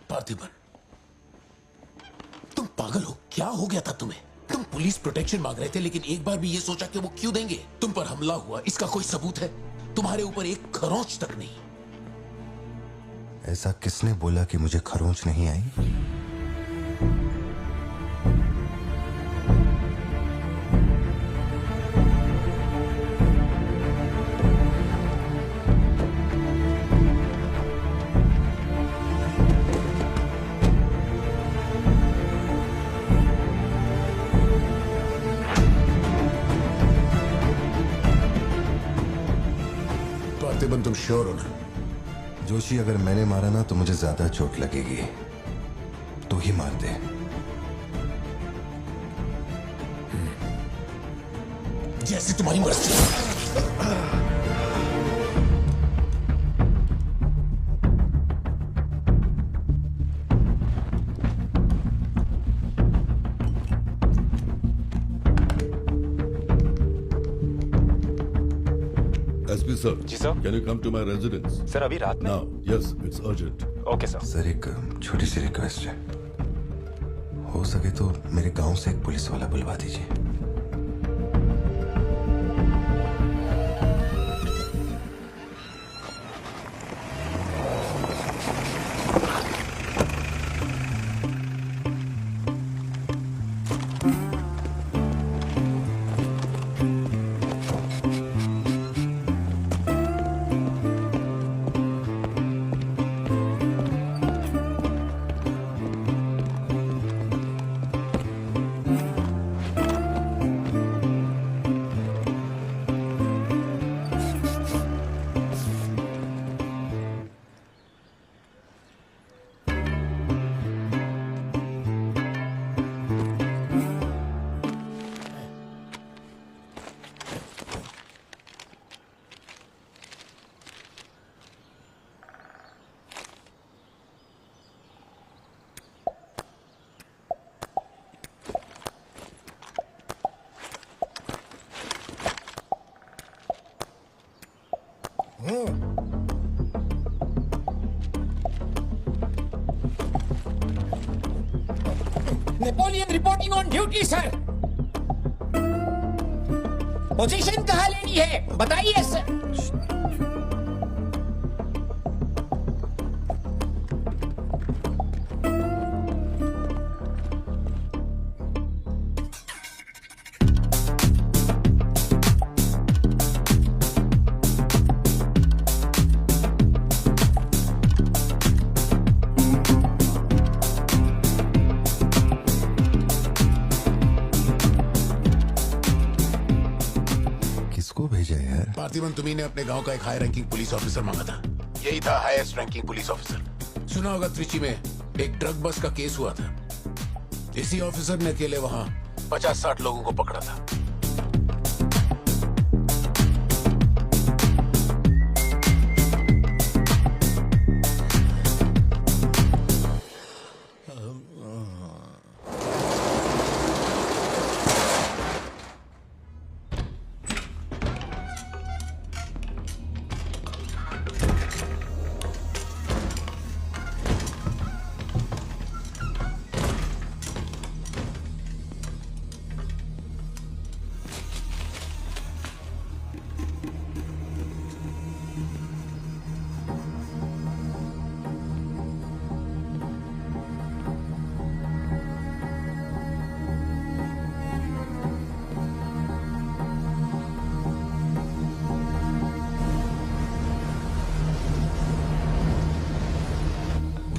N: पार्थिबन, तुम पागल हो? क्या हो गया था तुम्हें? तुम पुलिस प्रोटेक्शन मांग रहे थे, लेकिन एक बार भी ये सोचा कि वो क्यों देंगे? तुम पर हमला हुआ, इसका कोई सबूत है? तुम्हारे ऊपर एक खरोंच तक नहीं।
C: ऐसा किसने बोला कि मुझे खरोंच नहीं आई?
N: पार्थिबन, तुम श्योर हो ना?
C: जोशी, अगर मैंने मारा ना तो मुझे ज्यादा चोट लगेगी। तू ही मार दे।
N: जैसे तुम्हारी मर्जी।
R: SP sir.
W: जी sir.
R: Can you come to my residence?
W: Sir, अभी रात में?
R: Now, yes, it's urgent.
W: Okay sir.
C: Sir, एक छोटी सी रिक्वेस्ट है, हो सके तो मेरे गांव से एक पुलिस वाला बुलवा दीजिए।
J: Napoleon reporting on duty sir. Position कहाँ लेनी है बताइए सर।
C: किसको भेजा यार?
N: पार्थिवन तुम्ही ने अपने गांव का एक हाई रैंकिंग पुलिस ऑफिसर मांगा था। यही था हाईएस्ट रैंकिंग पुलिस ऑफिसर। सुना होगा त्रिची में एक ड्रग बस का केस हुआ था। इसी ऑफिसर ने अकेले वहां 50-60 लोगों को पकड़ा था।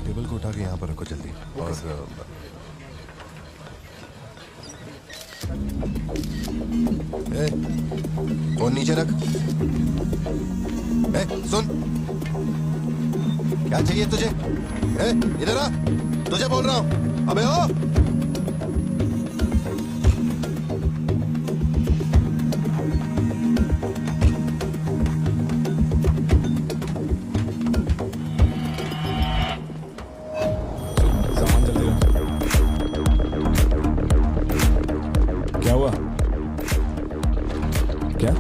C: टेबल को उठा के यहाँ पर रखो जल्दी। और फोन नीचे रख। सुन, क्या चाहिए तुझे? इधर आ, तुझे बोल रहा हूँ। अबे ओ
K: क्या हुआ? क्या?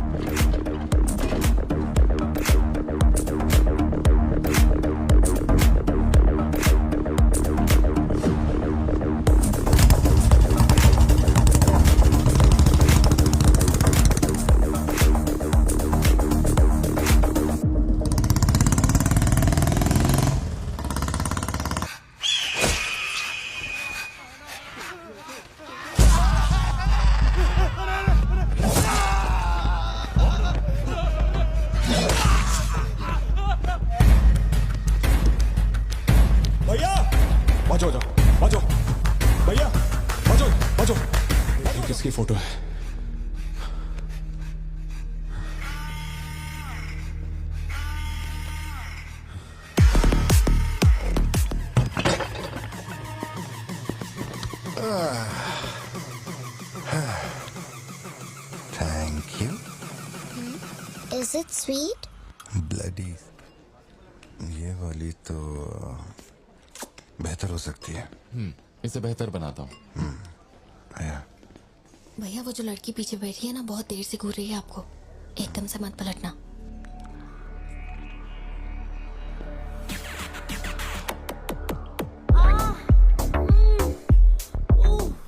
J: भैया
K: बाजो बाजो भैया, बाजो बाजो। ये किसकी फोटो है?
C: Thank you.
L: Is it sweet?
C: Bloody, ये वाली तो बेहतर हो सकती है।
A: इसे बेहतर बनाता हूँ।
O: भैया वो जो लड़की पीछे बैठी है ना, बहुत देर से घूर रही है आपको। एकदम से मत पलटना।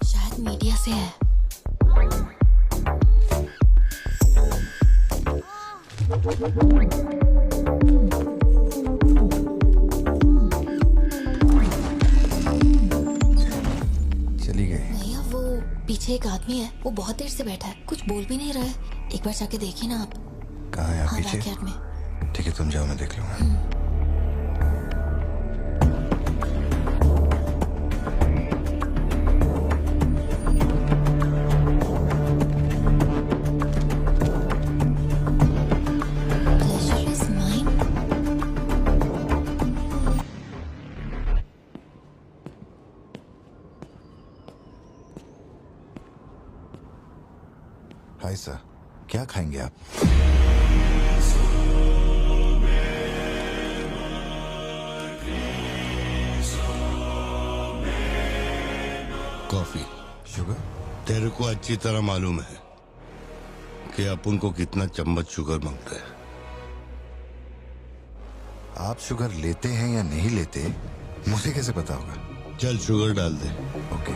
O: शायद मीडिया से है।
C: चली गई।
O: भैया वो पीछे एक आदमी है, वो बहुत देर से बैठा है, कुछ बोल भी नहीं रहा है। एक बार जाके देखिए ना आप।
C: कहाँ है आप?
O: हाँ,
C: पीछे?
O: बैकयार्ड में।
C: ठीक है, तुम जाओ, मैं देख लूंगा।
O: Pleasure is mine.
C: Hi sir, क्या खाएंगे आप?
R: कॉफी।
C: शुगर?
R: तेरे को अच्छी तरह मालूम है कि अपन को कितना चम्मच शुगर मांगता है।
C: आप शुगर लेते हैं या नहीं लेते, मुझे कैसे पता होगा?
R: चल शुगर डाल दे।
C: Okay.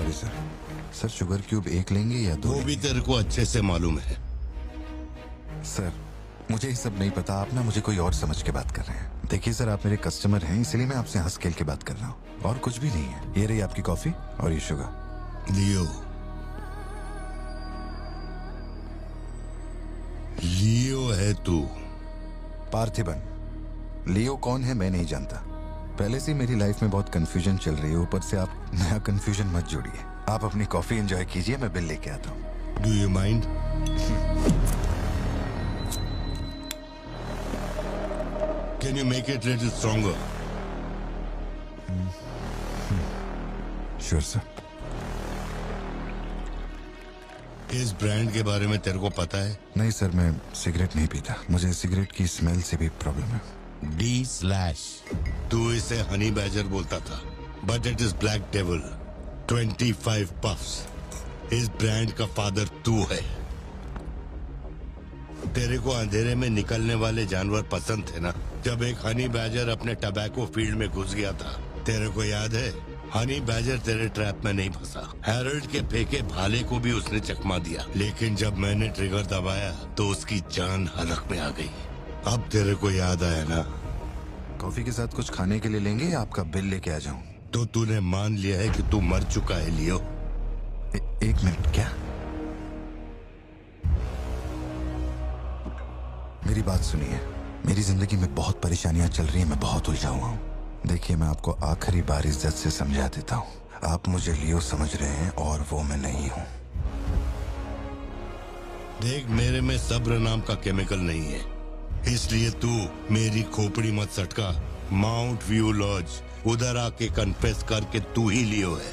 C: Sorry sir. Sir sugar cube एक लेंगे या दो?
H: वो भी तेरे को अच्छे से मालूम है।
C: सर मुझे ये सब नहीं पता, आप ना मुझे कोई और समझ के बात कर रहे हैं। देखिए सर, आप मेरे कस्टमर हैं, इसलिए मैं आपसे हंस खेल के बात कर रहा हूँ, और कुछ भी नहीं है। ये रही आपकी कॉफी और ये शुगर।
H: लियो, लियो है तू?
C: पार्थिबन। लियो कौन है मैं नहीं जानता। पहले से मेरी लाइफ में बहुत कंफ्यूजन चल रही है, ऊपर से आप नया कंफ्यूजन मत जोड़िए। आप अपनी कॉफी एंजॉय कीजिए, मैं बिल लेके आता हूँ।
H: Do you mind? Can you make it little stronger?
C: Sure sir.
H: इस ब्रांड के बारे में तेरे को पता है?
C: नहीं सर, मैं सिगरेट नहीं पीता, मुझे सिगरेट की स्मेल से भी प्रॉब्लम है।
H: D/, तू इसे हनी बैजर बोलता था, but it is black devil. 25 puffs. इस ब्रांड का फादर तू है। तेरे को अंधेरे में निकलने वाले जानवर पसंद थे ना? जब एक हनी बैजर अपने टबैको फील्ड में घुस गया था, तेरे को याद है? हनी बैजर तेरे ट्रैप में नहीं फंसा, हैरोल्ड के फेंके भाले को भी उसने चकमा दिया, लेकिन जब मैंने ट्रिगर दबाया तो उसकी जान हलक में आ गई। अब तेरे को याद आया ना?
C: कॉफी के साथ कुछ खाने के लिए लेंगे या आपका बिल लेके आ जाऊं?
H: तो तूने मान लिया है कि तू मर चुका है लियो?
C: एक मिनट, क्या? मेरी बात सुनिए, मेरी जिंदगी में बहुत परेशानियां चल रही हैं, मैं बहुत उलझा हुआ हूँ। देखिए, मैं आपको आखिरी बार इज्जत से समझा देता हूँ, आप मुझे लियो समझ रहे हैं और वो मैं नहीं हूँ।
H: देख, मेरे में सब्र नाम का केमिकल नहीं है, इसलिए तू मेरी खोपड़ी मत सटका। माउंट व्यू लॉज, उधर आके कन्फेस करके तू ही लियो है।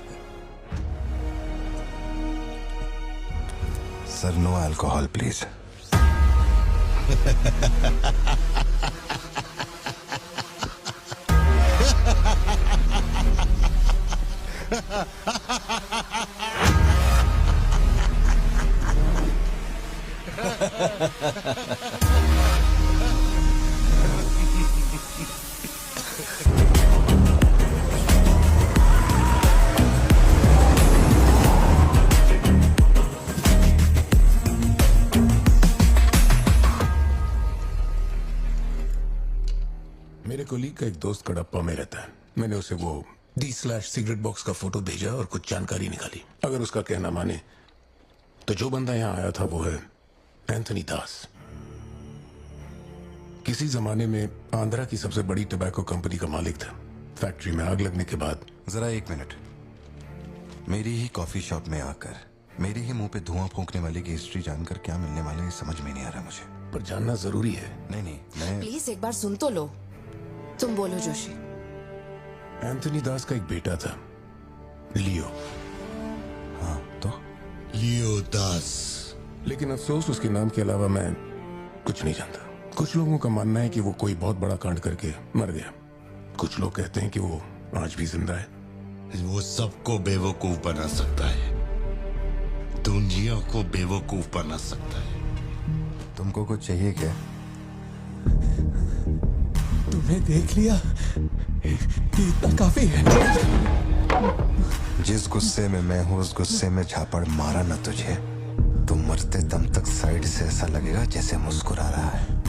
C: Sir, no alcohol please.
N: मेरे कोलीग का एक दोस्त कडप्पा में रहता है। मैंने उसे वो D/ सिगरेट बॉक्स का फोटो भेजा और कुछ जानकारी निकाली। अगर उसका कहना माने तो जो बंदा यहाँ आया था वो है एंथनी दास। किसी जमाने में आंध्रा की सबसे बड़ी टबैको कंपनी का मालिक था। फैक्ट्री में आग लगने के बाद।
C: जरा एक मिनट, मेरी ही कॉफी शॉप में आकर मेरे ही मुंह पे धुआं फूंकने वाले की हिस्ट्री जानकर क्या मिलने वाला है समझ में नहीं आ रहा मुझे।
N: पर जानना जरूरी है।
C: नहीं, मैं
E: प्लीज एक बार सुन तो लो। तुम बोलो जोशी।
N: एंथनी दास का एक बेटा था, लियो।
C: हाँ, तो
N: लियो दास। लेकिन अफसोस उसके नाम के अलावा मैं कुछ नहीं जानता। कुछ लोगों का मानना है कि वो कोई बहुत बड़ा कांड करके मर गया। कुछ लोग कहते हैं कि वो आज भी जिंदा है।
H: वो सबको बेवकूफ बना सकता है, दुनिया को बेवकूफ बना सकता है।
C: तुमको कुछ चाहिए क्या?
K: तुम्हें देख लिया, इतना काफी है।
C: जिस गुस्से में मैं हूँ उस गुस्से में झापड़ मारा ना तुझे, तो मरते दम तक साइड से ऐसा लगेगा जैसे मुस्कुरा रहा है।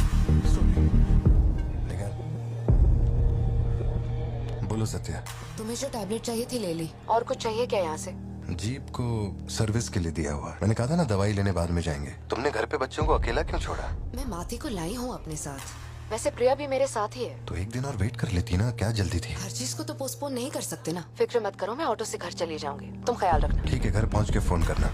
C: बोलो सत्या।
E: तुम्हें जो टैबलेट चाहिए थी ले ली। और कुछ चाहिए क्या यहाँ से?
C: जीप को सर्विस के लिए दिया हुआ। मैंने कहा था ना दवाई लेने बाद में जाएंगे। तुमने घर पे बच्चों को अकेला क्यों छोड़ा?
E: मैं माथी को लाई हूँ अपने साथ। वैसे प्रिया भी मेरे साथ ही है।
C: तो एक दिन और वेट कर लेती ना, क्या जल्दी थी?
E: हर चीज को तो पोस्टपोन नहीं कर सकते ना। फिक्र मत करो, मैं ऑटो से घर चली जाऊंगी, तुम ख्याल रखना।
C: ठीक है, घर पहुंच के फोन करना।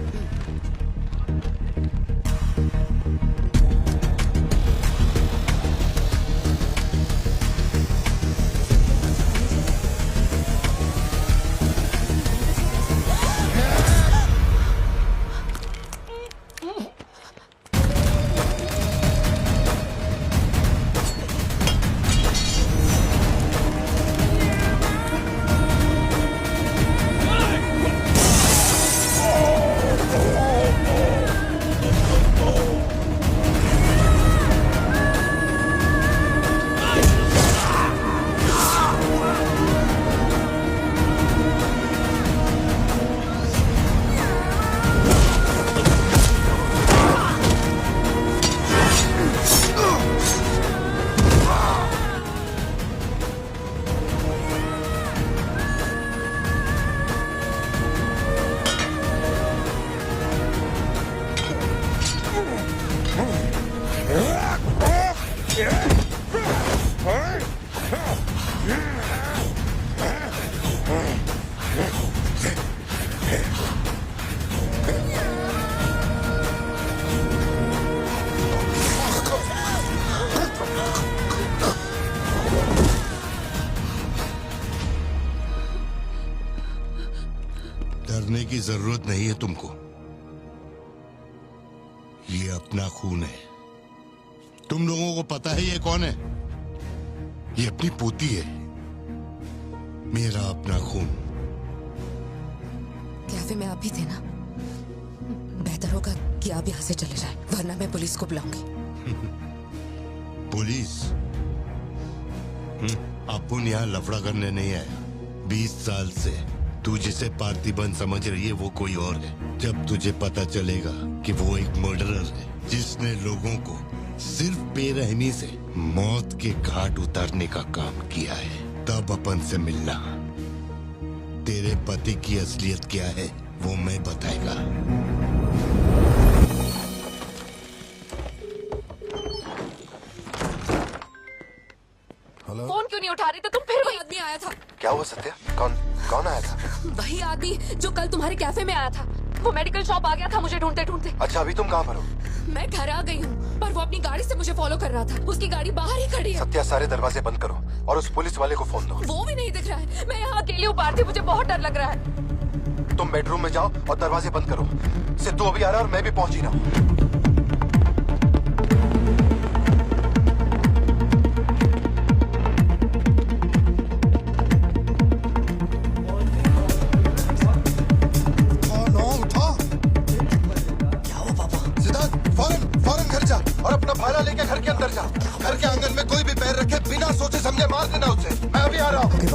M: की जरूरत नहीं है तुमको। ये अपना खून है। तुम लोगों को पता है ये कौन है? ये अपनी पोती है, मेरा अपना खून।
E: कैफे में आप भी थे ना? बेहतर होगा कि आप यहाँ से चले जाएं, वरना मैं पुलिस को बुलाऊंगी।
M: पुलिस? अपन यहाँ लफड़ा करने नहीं आया। 20 साल से तू जिसे पार्थिबन समझ रही है वो कोई और है। जब तुझे पता चलेगा कि वो एक मर्डरर है जिसने लोगों को सिर्फ बेरहमी से मौत के घाट उतारने का काम किया है, तब अपन से मिलना। तेरे पति की असलियत क्या है वो मैं बताएगा।
C: हेलो,
E: फोन क्यों नहीं उठा रही थे तुम? फिर वही आदमी आया था।
C: क्या हुआ सत्या? कौन आया था?
E: वही आदमी जो कल तुम्हारे कैफे में आया था। वो मेडिकल शॉप आ गया था मुझे ढूंढते ढूंढते।
C: अच्छा, अभी तुम कहाँ पर हो?
E: मैं घर आ गई हूँ, पर वो अपनी गाड़ी से मुझे फॉलो कर रहा था। उसकी गाड़ी बाहर ही खड़ी है।
C: सत्या, सारे दरवाजे बंद करो और उस पुलिस वाले को फोन दो।
E: वो भी नहीं दिख रहा है। मैं यहाँ अकेली हूँ पार्थी, मुझे बहुत डर लग रहा है।
C: तुम बेडरूम में जाओ और दरवाजे बंद करो। सिद्धू अभी आ रहा है और मैं भी पहुंच ही रहा हूँ। फौरन घर जा और अपना भाला लेके घर के अंदर जा। घर के आंगन में कोई भी पैर रखे बिना सोचे समझे मार देना उसे। मैं अभी आ रहा हूँ।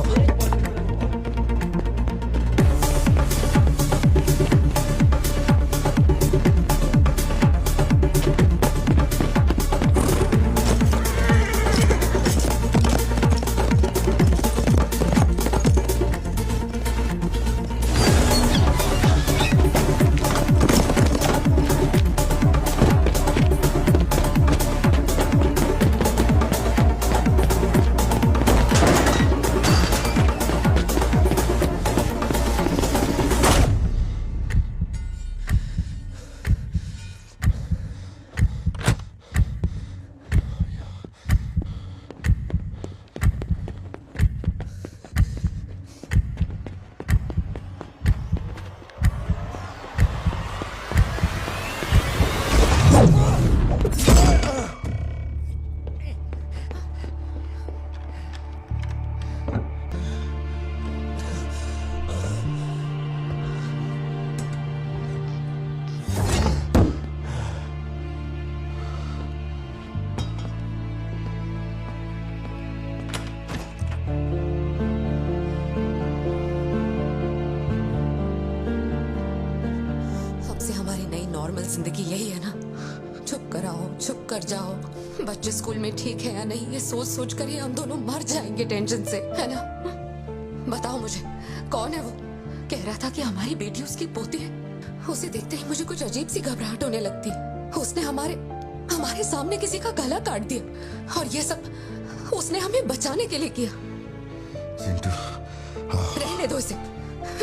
E: जिंदगी यही है ना, चुप कर आओ, चुप कर जाओ। बच्चे स्कूल में ठीक है या नहीं ये सोच सोच कर ही हम दोनों मर जाएंगे टेंशन से, है ना? बताओ मुझे, कौन है वो? कह रहा था कि हमारी बेटी उसकी पोती है। उसे देखते ही मुझे कुछ अजीब सी घबराहट होने लगती। उसने हमारे सामने किसी का गला काट दिया और ये सब उसने हमें बचाने के लिए किया।
C: चिंटू,
E: रहने दो इसे,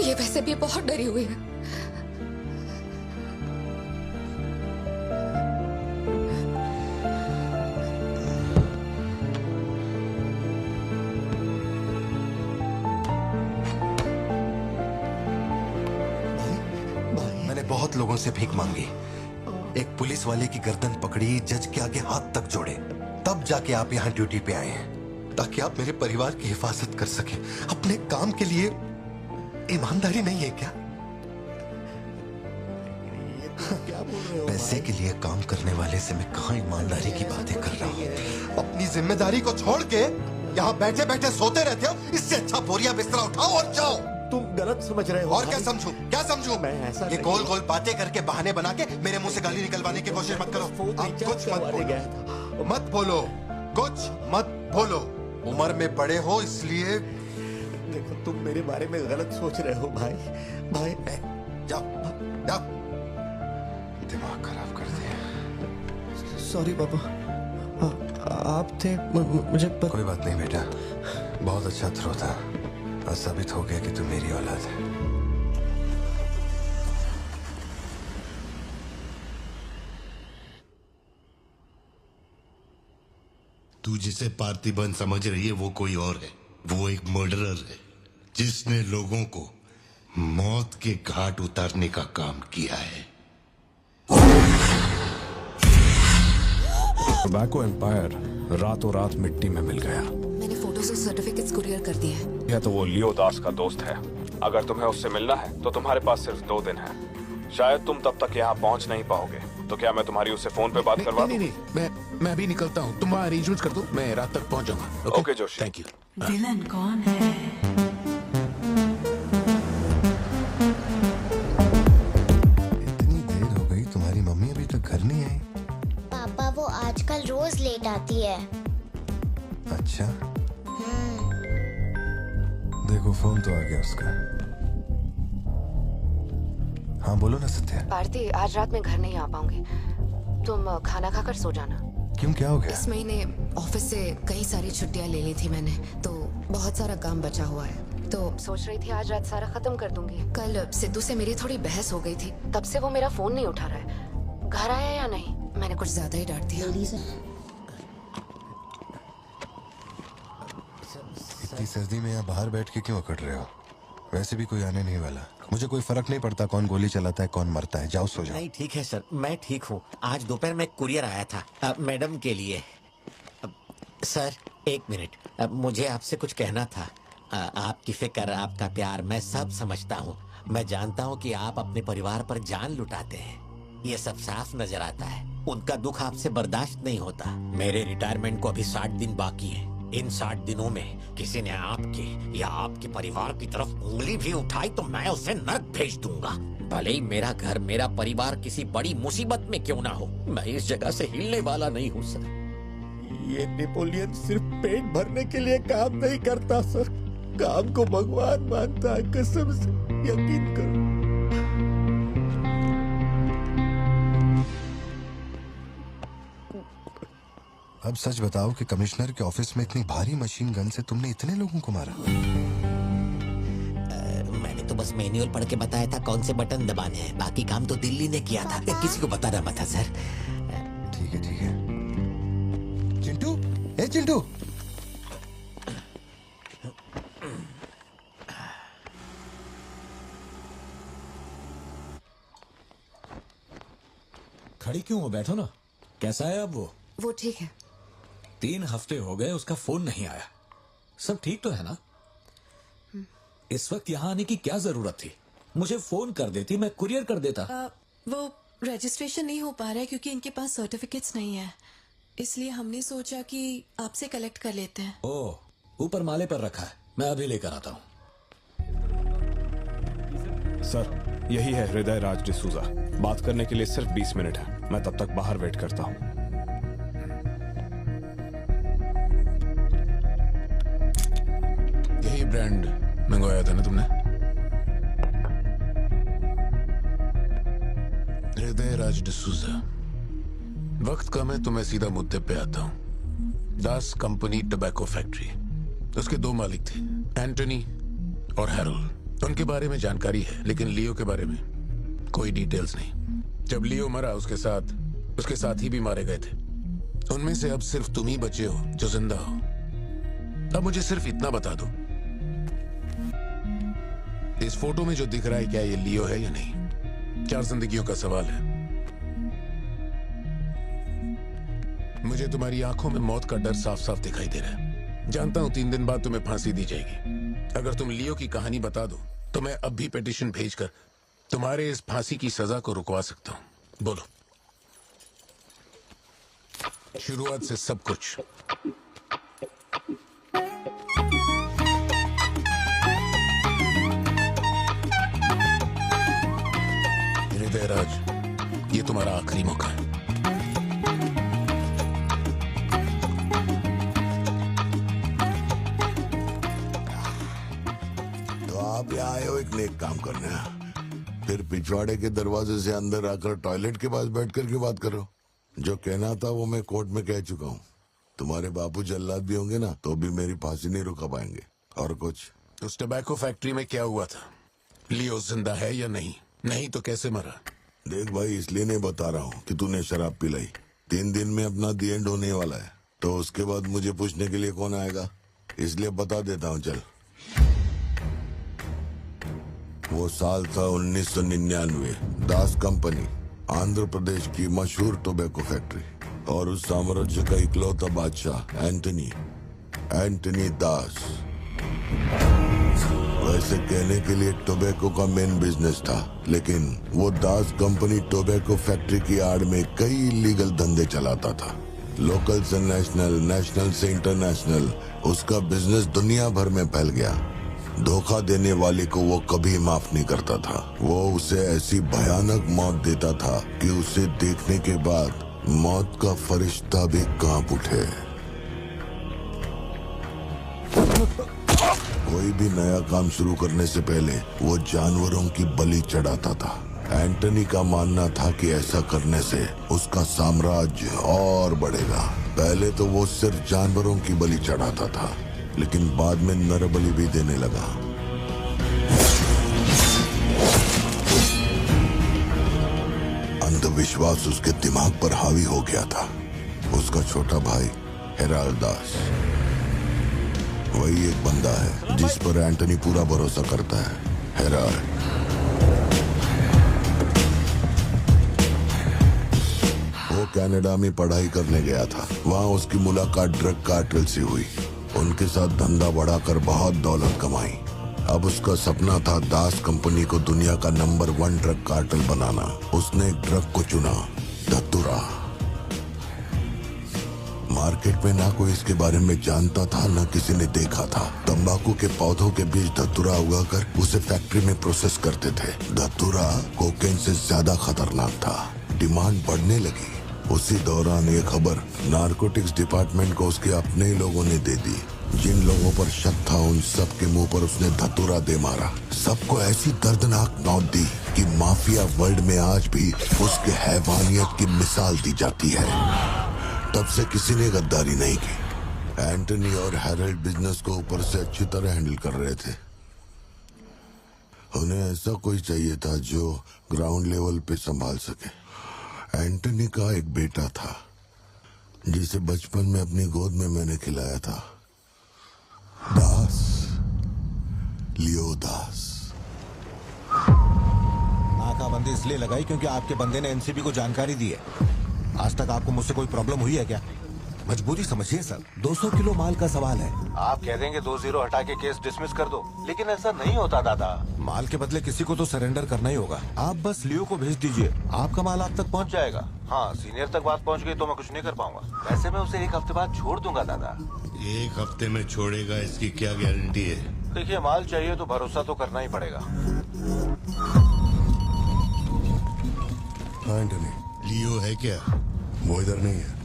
E: ये वैसे भी बहुत डरी हुई है।
C: बहुत लोगों से भीख मांगी, एक पुलिस वाले की गर्दन पकड़ी, जज के आगे हाथ तक जोड़े, तब जाके आप यहाँ ड्यूटी पे आए हैं ताकि आप मेरे परिवार की हिफाजत कर सके। अपने काम के लिए ईमानदारी नहीं है क्या?
G: क्या बोल रहे हो?
C: पैसे के लिए काम करने वाले से मैं कहाँ ईमानदारी की बातें कर रहा हूँ? अपनी जिम्मेदारी को छोड़ के यहाँ बैठे बैठे सोते रहते हो। इससे अच्छा बोरिया बिस्तरा उठाओ और जाओ।
G: तुम गलत समझ रहे हो।
C: और क्या समझूं? क्या समझूं?
G: मैं ऐसा
C: ये गोल गोल बातें करके बहाने बना के मेरे मुंह से गाली निकलवाने की कोशिश मत करो। आप कुछ मत बोलो, कुछ मत बोलो। उम्र में बड़े हो इसलिए।
G: देखो, तुम मेरे बारे में गलत सोच रहे हो भाई।
C: जाओ जाओ, दिमाग खराब कर दिया।
G: सॉरी पापा, आप थे मुझे
C: कोई बात नहीं बेटा, बहुत अच्छा थ्रो था। आज साबित हो गया कि तू मेरी औलाद है।
M: तू जिसे पार्थिबन समझ रही है वो कोई और है। वो एक मर्डरर है जिसने लोगों को मौत के घाट उतारने का काम किया है।
K: टोबैको एम्पायर रातों रात मिट्टी में मिल गया।
E: मैंने फोटोज और सर्टिफिकेट्स कुरियर कर दिए हैं।
K: यह तो वो लियो दास का दोस्त है। अगर तुम्हें उससे मिलना है तो तुम्हारे पास सिर्फ 2 दिन है। शायद तुम तब तक यहाँ पहुँच नहीं पाओगे, तो क्या मैं तुम्हारी उससे फोन पे बात करवा दूं?
N: नहीं, मैं भी निकलता हूँ। तुम वहाँ अरेंजमेंट कर दो, मैं रात तक पहुँच जाऊंगा।
K: Okay Joshi,
N: thank you.
B: Villain कौन है?
C: इतनी देर हो गई, तुम्हारी मम्मी अभी तक घर नहीं आई?
L: पापा वो आजकल रोज लेट आती है।
C: अच्छा, देखो फोन तो आ गया उसका। हाँ बोलो ना सत्या।
E: भारती, आज रात में घर नहीं आ पाऊंगी। तुम खाना खाकर सो जाना।
C: क्यों, क्या हो गया?
E: इस महीने ऑफिस से कई सारी छुट्टियां ले ली थी मैंने, तो बहुत सारा काम बचा हुआ है। तो सोच रही थी आज रात सारा खत्म कर दूंगी। कल सिद्धू से मेरी थोड़ी बहस हो गई थी, तब से वो मेरा फोन नहीं उठा रहा है। घर आया या नहीं? मैंने कुछ ज्यादा ही डांट दिया।
C: इतनी सर्दी में यहाँ बाहर बैठ के क्यों अकड़ रहे हो? वैसे भी कोई आने नहीं वाला। मुझे कोई फर्क नहीं पड़ता कौन गोली चलाता है कौन मरता है। जाओ सो जाओ।
J: नहीं ठीक है सर, मैं ठीक हूँ। आज दोपहर में कुरियर आया था मैडम के लिए। सर 1 मिनट, मुझे आपसे कुछ कहना था। आपकी फिक्र, आपका प्यार मैं सब समझता हूँ। मैं जानता हूँ कि आप अपने परिवार पर जान लुटाते हैं, ये सब साफ नजर आता है। उनका दुख आपसे बर्दाश्त नहीं होता। मेरे रिटायरमेंट को अभी 60 दिन बाकी है। इन 60 दिनों में किसी ने आपके या आपके परिवार की तरफ उंगली भी उठाई तो मैं उसे नर्क भेज दूंगा। भले ही मेरा घर, मेरा परिवार किसी बड़ी मुसीबत में क्यों ना हो, मैं इस जगह से हिलने वाला नहीं हूँ सर। ये नेपोलियन सिर्फ पेट भरने के लिए काम नहीं करता सर, काम को भगवान मानता है। कसम से यकीन करो।
C: अब सच बताओ कि कमिश्नर के ऑफिस में इतनी भारी मशीन गन से तुमने इतने लोगों को मारा?
J: मैंने तो बस मैनुअल पढ़ के बताया था कौन से बटन दबाने हैं, बाकी काम तो दिल्ली ने किया था। किसी को बताना मत था सर।
C: ठीक है ठीक है। चिंटू, ए चिंटू,
N: खड़ी क्यों हो? बैठो ना। कैसा है अब
E: वो ठीक है।
N: 3 हफ्ते हो गए, उसका फोन नहीं आया। सब ठीक तो है ना? इस वक्त यहाँ आने की क्या जरूरत थी? मुझे फोन कर देती, मैं कुरियर कर देता।
S: वो रजिस्ट्रेशन नहीं हो पा रहा है क्योंकि इनके पास सर्टिफिकेट्स नहीं है, इसलिए हमने सोचा कि आपसे कलेक्ट कर लेते हैं।
N: ओह, ऊपर माले पर रखा है, मैं अभी लेकर आता हूँ।
K: सर यही है हृदय राज डिसूजा। बात करने के लिए सिर्फ 20 मिनट है। मैं तब तक बाहर वेट करता हूँ।
N: यही ब्रांड मंगवाया था ना तुमने? हृदय राज डिसूजा। वक्त कम है तो मैं सीधा मुद्दे पे आता हूँ। दास कंपनी टोबैको फैक्ट्री, उसके 2 मालिक थे, एंटनी और हैरोल्ड। उनके बारे में जानकारी है, लेकिन लियो के बारे में कोई डिटेल्स नहीं। जब लियो मरा उसके साथ ही भी मारे गए थे। उनमें से अब सिर्फ तुम ही बचे हो जो जिंदा हो। अब मुझे सिर्फ इतना बता दो, इस फोटो में जो दिख रहा है क्या ये लियो है या नहीं? 4 जिंदगियों का सवाल है। मुझे तुम्हारी आंखों में मौत का डर साफ साफ दिखाई दे रहा है। जानता हूं 3 दिन बाद तुम्हें फांसी दी जाएगी। अगर तुम लियो की कहानी बता दो तो मैं अब भी पिटीशन भेजकर तुम्हारे इस फांसी की सजा को रुकवा सकता हूं। बोलो, शुरुआत से सब कुछ। हृदय राज, ये तुम्हारा आखिरी मौका है।
M: आप यहाँ आए हो एक नेक काम करने, फिर पिछवाड़े के दरवाजे से अंदर आकर टॉयलेट के पास बैठ कर क्यों बात करो? जो कहना था वो मैं कोर्ट में कह चुका हूँ। तुम्हारे बापू जल्लाद भी होंगे ना तो भी मेरी फांसी नहीं रुका पाएंगे। और कुछ?
N: उस टोबैको फैक्ट्री में क्या हुआ था? लियो जिंदा है या नहीं? नहीं तो कैसे मरा?
M: देख भाई, इसलिए नहीं बता रहा हूँ कि तूने शराब पिलाई। 3 दिन में अपना दी एंड होने वाला है, तो उसके बाद मुझे पूछने के लिए कौन आएगा? इसलिए बता देता हूँ। चल वो साल था 1999। दास कंपनी, आंध्र प्रदेश की मशहूर टोबैको फैक्ट्री, और उस साम्राज्य का इकलौता बादशाह एंटनी दास। वैसे कहने के लिए टोबैको का मेन बिजनेस था, लेकिन वो दास कंपनी टोबैको फैक्ट्री की आड़ में कई इलीगल धंधे चलाता था। लोकल से नेशनल, नेशनल से इंटरनेशनल, उसका बिजनेस दुनिया भर में फैल गया। धोखा देने वाले को वो कभी माफ नहीं करता था। वो उसे ऐसी भयानक मौत देता था कि उसे देखने के बाद मौत का फरिश्ता भी कांप उठे। कोई भी नया काम शुरू करने से पहले वो जानवरों की बलि चढ़ाता था। एंटनी का मानना था कि ऐसा करने से उसका साम्राज्य और बढ़ेगा। पहले तो वो सिर्फ जानवरों की बलि चढ़ाता था, लेकिन बाद में नर बलि भी देने लगा। अंधविश्वास उसके दिमाग पर हावी हो गया था। उसका छोटा भाई हेराल्ड दास, वही एक बंदा है जिस पर एंटनी पूरा भरोसा करता है। हेराल्ड वो कनाडा में पढ़ाई करने गया था। वहाँ उसकी मुलाकात ड्रग कार्टेल से हुई। उनके साथ धंधा बढ़ाकर बहुत दौलत कमाई। अब उसका सपना था दास कंपनी को दुनिया का नंबर 1 ड्रग कार्टेल बनाना। उसने एक ड्रग को चुना, धतूरा। मार्केट में ना कोई इसके बारे में जानता था, ना किसी ने देखा था। तंबाकू के पौधों के बीच धतूरा उगाकर उसे फैक्ट्री में प्रोसेस करते थे। धतूरा कोकेन से ज्यादा खतरनाक था। डिमांड बढ़ने लगी। उसी दौरान ये खबर नारकोटिक्स डिपार्टमेंट को उसके अपने ही लोगों ने दे दी। जिन लोगों पर शक था उन सब के मुंह पर उसने धतूरा दे मारा। सबको ऐसी दर्दनाक मौत दी कि माफिया वर्ल्ड में आज भी उसके हैवानियत की मिसाल दी जाती है। तब से किसी ने गद्दारी नहीं की। एंटनी और हेराल्ड बिजनेस को ऊपर से अच्छी तरह हैंडल कर रहे थे। उन्हें ऐसा कोई चाहिए था जो ग्राउंड लेवल पे संभाल सके। एंटनी का एक बेटा था जिसे बचपन में अपनी गोद में मैंने खिलाया था, दास, लियो दास।
P: नाकाबंदी इसलिए लगाई क्योंकि आपके बंदे ने एनसीबी को जानकारी दी है। आज तक आपको मुझसे कोई प्रॉब्लम हुई है क्या? मजबूरी समझिए सर, 200 किलो माल का सवाल है। आप कह देंगे 2-0 हटा के केस डिसमिस कर दो, लेकिन ऐसा नहीं होता दादा। माल के बदले किसी को तो सरेंडर करना ही होगा। आप बस लियो को भेज दीजिए, आपका माल आप तक पहुंच जाएगा। हाँ, सीनियर तक बात पहुंच गई तो मैं कुछ नहीं कर पाऊंगा। वैसे मैं उसे 1 हफ्ते बाद छोड़ दूंगा दादा।
M: 1 हफ्ते में छोड़ेगा, इसकी क्या गारंटी है?
P: देखिए, माल चाहिए तो भरोसा तो करना ही पड़ेगा।
M: एंटनी, लियो है क्या? वो इधर नहीं है।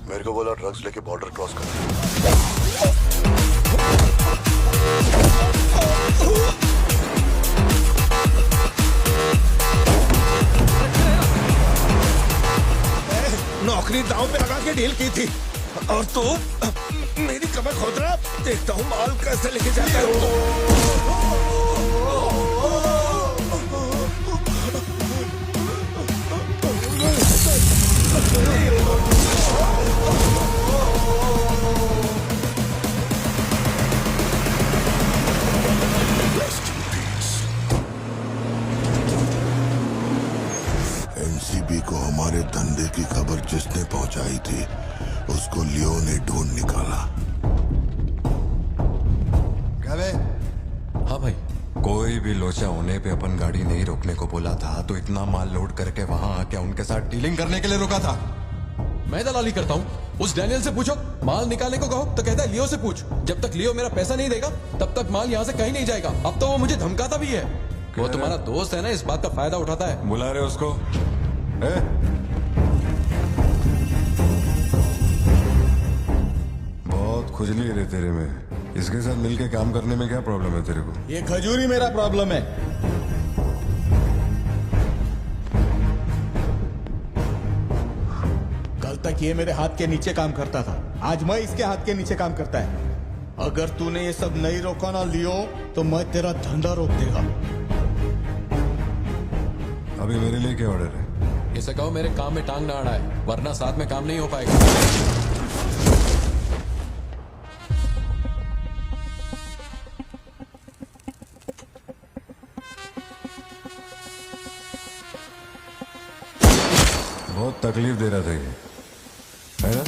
M: मेरे को बोला ड्रग्स लेके बॉर्डर क्रॉस कर।
H: नौकरी दांव पे लगा के डील की थी और तू मेरी कमर खोद रहा। देखता हूँ माल कैसे लेके जाता है।
M: एनसीबी को हमारे धंधे की खबर जिसने पहुंचाई थी उसको लियो ने ढूंढ निकाला।
C: क्या बे?
Q: हाँ भाई, कोई भी लोचा होने पे अपन गाड़ी नहीं रोकने को बोला था, तो इतना माल लोड करके वहां आके उनके साथ डीलिंग करने के लिए रुका था।
W: मैं दलाली करता हूँ? उस डैनियल से पूछो। माल निकालने को कहो तो कहता है लियो से पूछ। जब तक लियो मेरा पैसा नहीं देगा तब तक माल यहाँ से कहीं नहीं जाएगा। अब तो वो मुझे धमकाता भी है। वो तुम्हारा दोस्त है ना, इस बात का फायदा उठाता है।
A: बुला रहे उसको? बहुत खुजली है रे तेरे में। इसके साथ मिलके काम करने में क्या प्रॉब्लम है तेरे को?
J: ये खजूरी मेरा प्रॉब्लम है। कल तक ये मेरे हाथ के नीचे काम करता था, आज मैं इसके हाथ के नीचे काम करता है। अगर तूने ये सब नहीं रोका ना लियो तो मैं तेरा धंधा रोक देगा।
A: अभी मेरे लिए क्या ऑर्डर है?
W: इसे कहो मेरे काम में टांग ना अड़ा है, वरना साथ में काम नहीं हो पाएगा।
A: बहुत तकलीफ दे रहा था ये, है ना?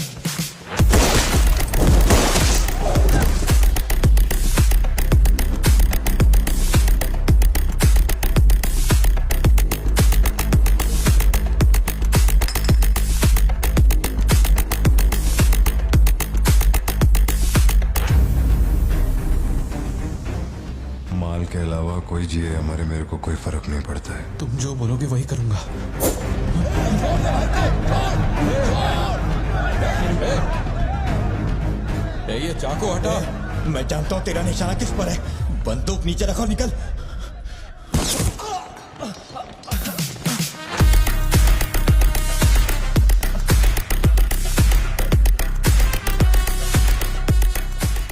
A: माल के अलावा कोई जिए हमारे, मेरे को कोई फर्क नहीं पड़ता है।
W: तुम जो बोलोगे वही करूंगा। ये चाकू हटा।
J: मैं जानता हूँ तेरा निशाना किस पर है। बंदूक नीचे रखो, निकल।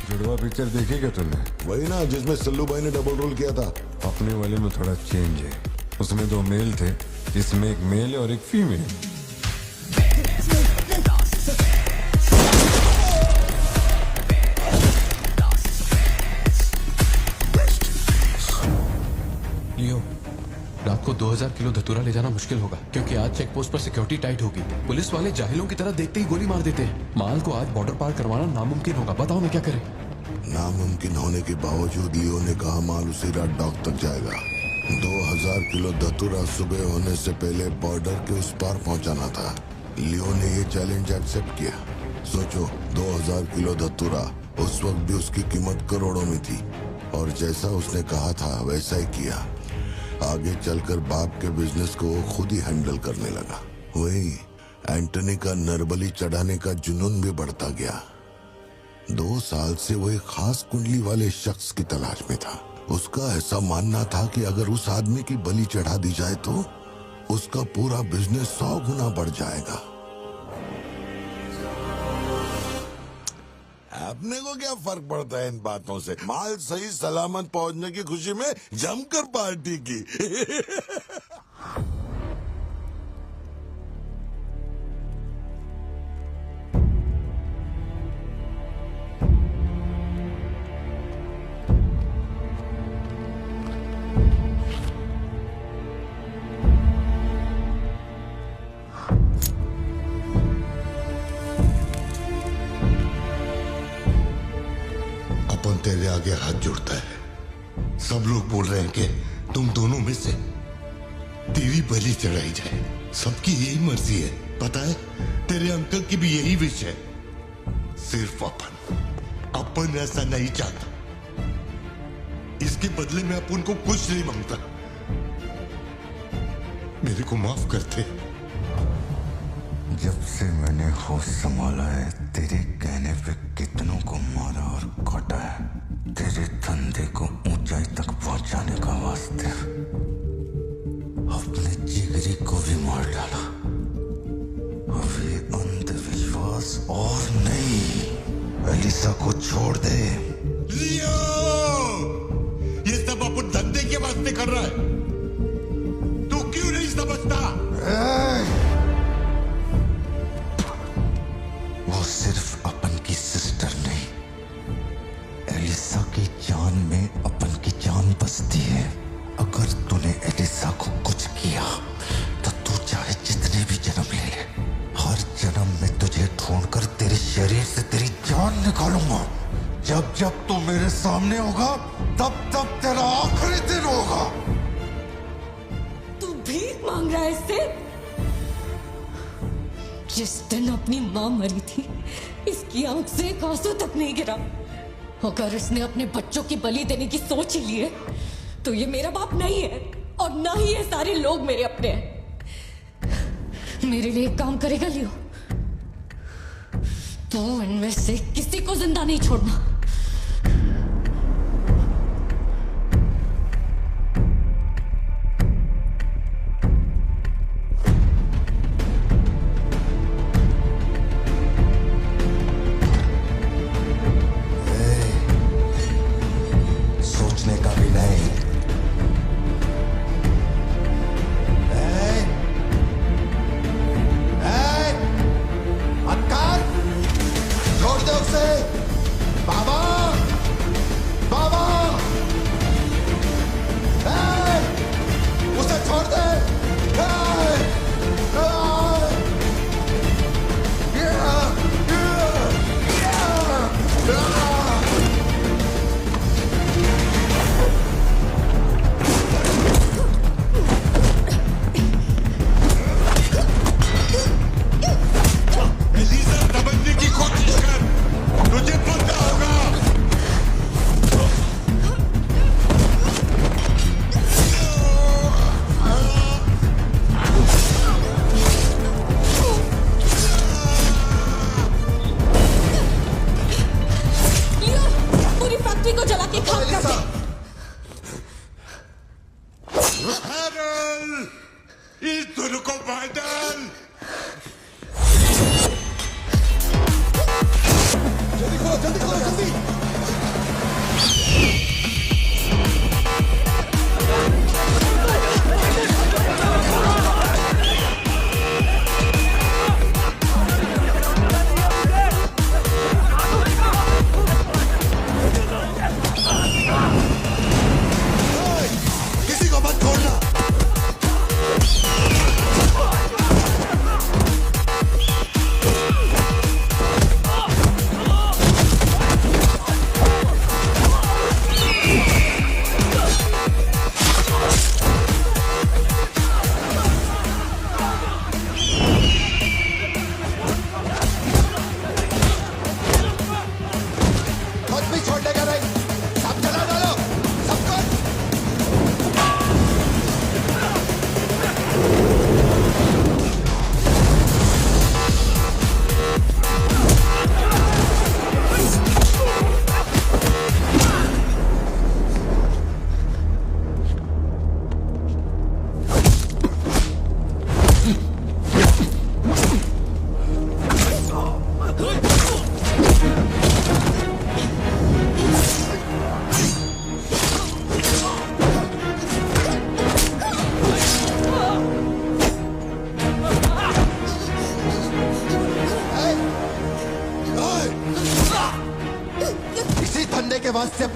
A: जुड़वा पिक्चर देखी क्या तुमने?
M: वही ना जिसमें सल्लू भाई ने डबल रोल किया था।
A: अपने वाले में थोड़ा चेंज है। उसमें 2 मेल थे, इसमें एक मेल और एक फीमेल।
W: लियो, रात को 2000 किलो धतूरा ले जाना मुश्किल होगा, क्योंकि आज चेक पोस्ट पर सिक्योरिटी टाइट होगी। पुलिस वाले जाहिलों की तरह देखते ही गोली मार देते हैं। माल को आज बॉर्डर पार करवाना नामुमकिन होगा। बताओ मैं क्या करें?
M: नामुमकिन होने के बावजूद लियो ने कहा माल उसी रात डॉक तक जाएगा। 2000 किलो धतूरा सुबह होने से पहले बॉर्डर के उस पार पहुंचाना था। लियो ने ये चैलेंज एक्सेप्ट किया। सोचो, 2000 किलो धतूरा, उस वक्त भी उसकी कीमत करोड़ों में थी, और जैसा उसने कहा था वैसा ही किया। आगे चलकर बाप के बिजनेस को वो खुद ही हैंडल करने लगा। वही एंटनी का नरबली चढ़ाने का जुनून भी बढ़ता गया। 2 साल से वो एक खास कुंडली वाले शख्स की तलाश में था। उसका ऐसा मानना था कि अगर उस आदमी की बलि चढ़ा दी जाए तो उसका पूरा बिजनेस 100 गुना बढ़ जाएगा। अपने को क्या फर्क पड़ता है इन बातों से? माल सही सलामत पहुंचने की खुशी में जमकर पार्टी की। अपन तेरे आगे हाथ जोड़ता है। सब लोग बोल रहे हैं कि तुम दोनों में से तेरी बलि चढ़ाई जाए। सबकी यही मर्जी है, पता है? तेरे अंकल की भी यही विश है। सिर्फ अपन ऐसा नहीं चाहता। इसके बदले में अपन को कुछ नहीं मांगता। मेरे को माफ करते।
C: जब से मैंने होश संभाला है, तेरे कहने पे कितनों को मारा और काटा है, तेरे धंधे को ऊंचाई तक पहुंचाने का वास्ते अपने जिगरी को भी मार डाला। अब ये अंधविश्वास और नहीं। एलिसा को छोड़ दे।
M: लियो! ये सब अपन धंधे के वास्ते कर रहा है। तू क्यों नहीं समझता?
C: वो सिर्फ अपन की सिस्टर नहीं, एलिसा की जान में अपन की जान बसती है। अगर तूने एलिसा को कुछ किया तो तू चाहे जितने भी जन्म ले ले, हर जन्म में तुझे ढूंढकर तेरे शरीर से तेरी जान निकालूंगा। जब जब तू मेरे सामने होगा तब तब तेरा आखिरी दिन होगा।
E: तू भीख मांग रहा है इससे? जिस दिन अपनी मां मरी थी, इसकी आंख से एक आंसू तक नहीं गिरा। अगर इसने अपने बच्चों की बलि देने की सोच ही ली है तो ये मेरा बाप नहीं है, और ना ही ये सारे लोग मेरे अपने हैं। मेरे लिए एक काम करेगा लियो, तो इनमें से किसी को जिंदा नहीं छोड़ना।
C: सोचने का भी नहीं। अक्कर, छोड़ दो उसे। बाबा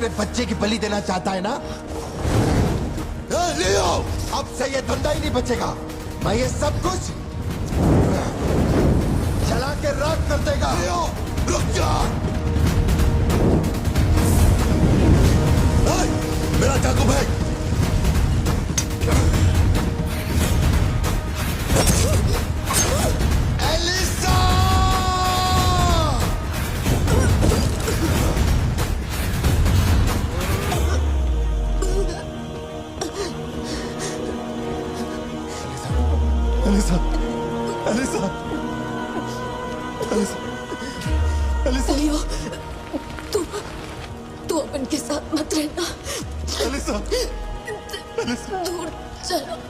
P: अपने बच्चे की बलि देना चाहता है ना? लियो, अब से ये धंधा ही नहीं बचेगा। मैं ये सब कुछ जला के राख कर देगा। लियो, रुक जा। मेरा चाकू फेंक। Elisa! Elisa, Elisa, Elisa, Elisa,
E: Leo, तू अपन के साथ मत रहना।
P: एलिसा, एलिसा,
E: दूर चलो।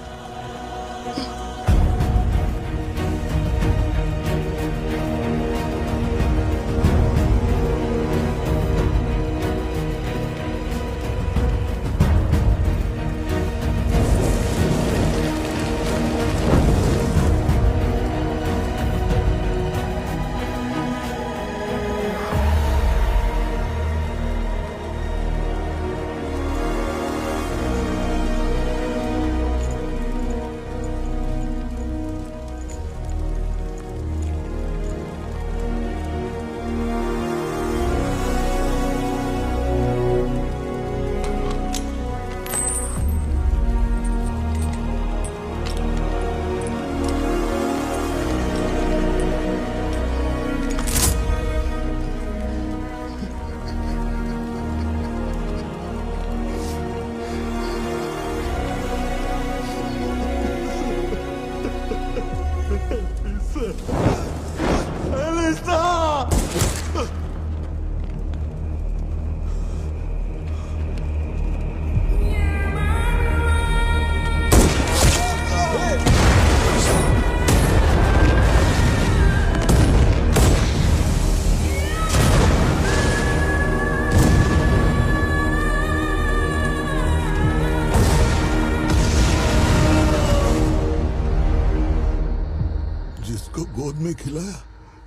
M: गोद में खिलाया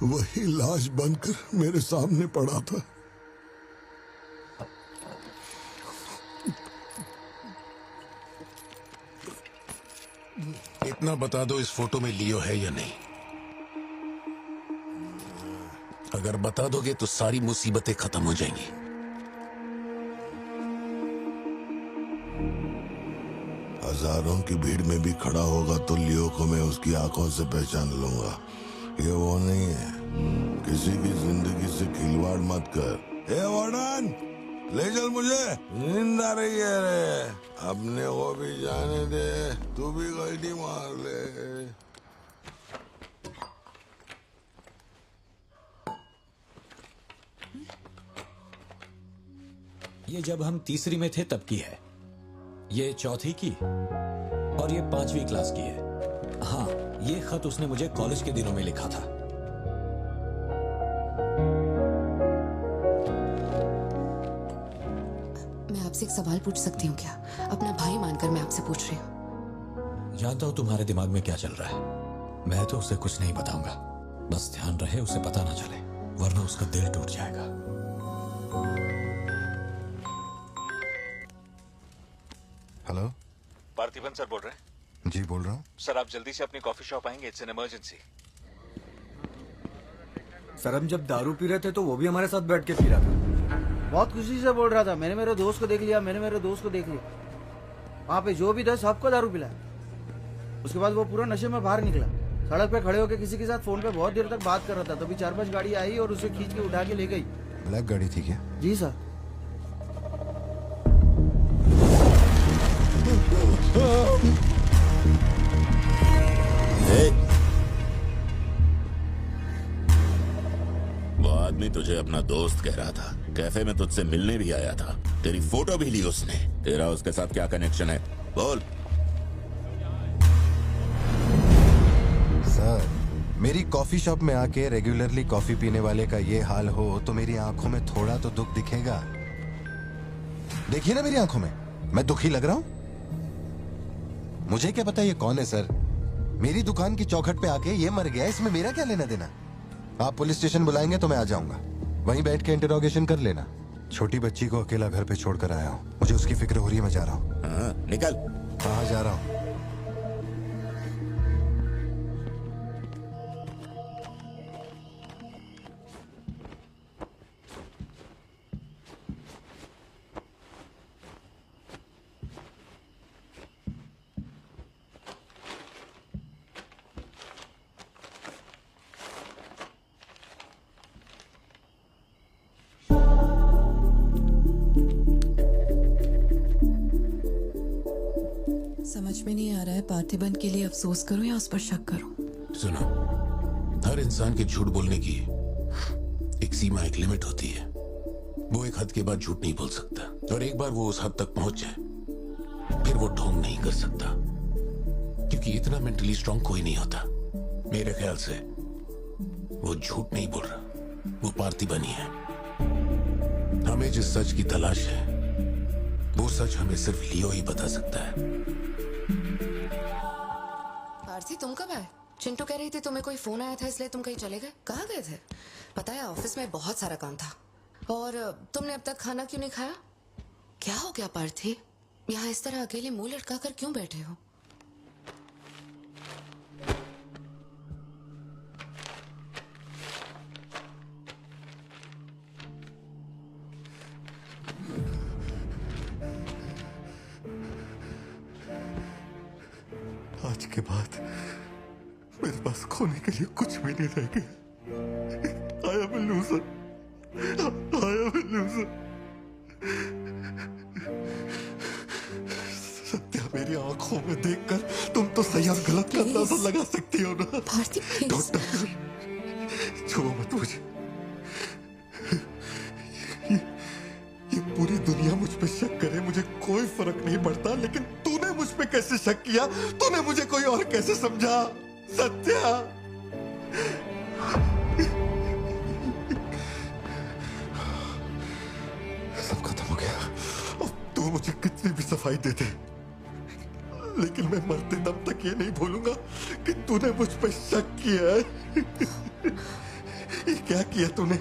M: वही लाश बनकर मेरे सामने पड़ा था।
N: इतना बता दो, इस फोटो में लियो है या नहीं? अगर बता दोगे तो सारी मुसीबतें खत्म हो जाएंगी।
M: हजारों की भीड़ में भी खड़ा होगा तो लियो को मैं उसकी आंखों से पहचान लूंगा। ये वो नहीं है। किसी की जिंदगी से खिलवाड़ मत कर। ए वार्डन, ले चल मुझे, नींद आ रही है रे। अपने को भी जाने दे, तू भी गलती मार ले।
J: ये जब हम तीसरी में थे तब की है, ये चौथी की और ये 5वीं क्लास की है। हाँ, ये खत उसने मुझे कॉलेज के दिनों में लिखा था।
E: मैं आपसे एक सवाल पूछ सकती हूँ क्या? अपना भाई मानकर मैं आपसे पूछ रही हूँ।
J: जानता हूँ तुम्हारे दिमाग में क्या चल रहा है। मैं तो उसे कुछ नहीं बताऊंगा, बस ध्यान रहे उसे पता ना चले, वरना उसका दिल टूट जाएगा।
C: हेलो,
D: पार्थिबन सर बोल रहे हैं?
C: जी बोल रहा हूँ।
D: सर आप जल्दी से अपनी कॉफी शॉप आएंगे? It's an emergency.
V: सर हम जब दारू पी रहे थे तो वो भी हमारे साथ बैठ के पी रहा था। बहुत खुशी से बोल रहा था, मैंने मेरे दोस्त को देख लिया, मैंने मेरे दोस्त को देख लिया। वहाँ पे जो भी था सबको दारू पिलाया। उसके बाद वो पूरा नशे में बाहर निकला, सड़क पे खड़े होकर किसी के साथ फोन पे बहुत देर तक बात कर रहा था। तभी 4-5 गाड़ी आई और उसे खींच के उठा के ले गई।
C: ब्लैक गाड़ी थी क्या?
V: जी सर।
F: वो आदमी तुझे अपना दोस्त कह रहा था, कैफे में तुझसे मिलने भी आया था, तेरी फोटो भी ली उसने। तेरा उसके साथ क्या कनेक्शन है, बोल।
C: सर, मेरी कॉफी शॉप में आके रेगुलरली कॉफी पीने वाले का ये हाल हो तो मेरी आंखों में थोड़ा तो दुख दिखेगा। देखिए ना मेरी आंखों में, मैं दुखी लग रहा हूं? मुझे क्या पता ये कौन है सर? मेरी दुकान की चौखट पे आके ये मर गया, इसमें मेरा क्या लेना देना? आप पुलिस स्टेशन बुलाएंगे तो मैं आ जाऊंगा, वहीं बैठ के इंटरोगेशन कर लेना। छोटी बच्ची को अकेला घर पे छोड़कर आया हूँ। मुझे उसकी फिक्र हो रही है, मैं जा रहा हूँ।
F: हाँ, निकल।
C: कहाँ जा रहा हूँ?
S: समझ में नहीं आ रहा है पार्थिबन के लिए अफसोस करूं या उस पर शक करूं।
N: सुनो, हर इंसान के झूठ बोलने की एक सीमा, एक लिमिट होती है। वो एक हद के बाद झूठ नहीं बोल सकता, और एक बार वो उस हद तक पहुंच जाए फिर वो ढोंग नहीं कर सकता, क्योंकि इतना मेंटली स्ट्रांग कोई नहीं होता। मेरे ख्याल से वो झूठ नहीं बोल रहा, वो पार्थिबन ही है। हमें जिस सच की तलाश है वो सच हमें सिर्फ लियो ही बता सकता है।
E: पार्थी, तुम कब आए? चिंटू कह रही थी तुम्हें कोई फोन आया था इसलिए तुम कहीं चले गए। कहाँ गए थे? पता है ऑफिस में बहुत सारा काम था। और तुमने अब तक खाना क्यों नहीं खाया? क्या हो गया पार्थी? यहाँ इस तरह अकेले मुंह लटका कर क्यों बैठे हो?
M: आज के बाद मेरे पास खोने के लिए कुछ भी नहीं रह गया। I am a loser. I am a loser. Satya, मेरी आंखों में देखकर तुम तो सही और गलत का अंदाजा लगा सकती हो ना। डॉक्टर, छुओ मत मुझे। ये पूरी दुनिया मुझ पे शक करे, मुझे कोई फर्क नहीं पड़ता, लेकिन तूने मुझ पे कैसे शक किया? तूने मुझे कोई और कैसे समझा? सत्या, सब खत्म हो गया। अब तू मुझे कितनी भी सफाई दे दे, लेकिन मैं मरते दम तक ये नहीं भूलूंगा कि तूने मुझ पे शक किया है। ये क्या किया तूने?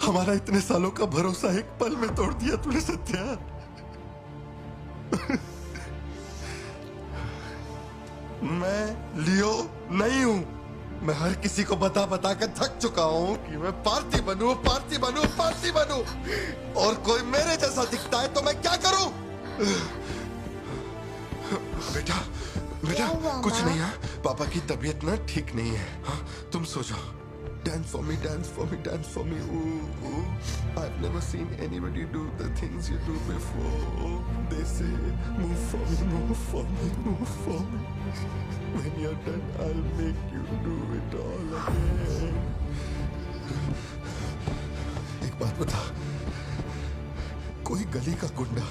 M: हमारा इतने सालों का भरोसा एक पल में तोड़ दिया तूने सत्या। मैं लियो नहीं हूं। मैं हर किसी को बता बता कर थक चुका हूं कि मैं पार्टी बनूं, पार्टी बनूं, पार्टी बनूं, और कोई मेरे जैसा दिखता है तो मैं क्या करूं? बेटा, बेटा, कुछ नहीं है। पापा की तबीयत ना ठीक नहीं है। हाँ, तुम सो जाओ। Dance for me, dance for me, dance for me. Ooh, ooh. I've never seen anybody do the things you do before. They say, move for me, move for me, move for me. When you're done, I'll make you do it all again. एक बात बता, कोई गली का गुंडा,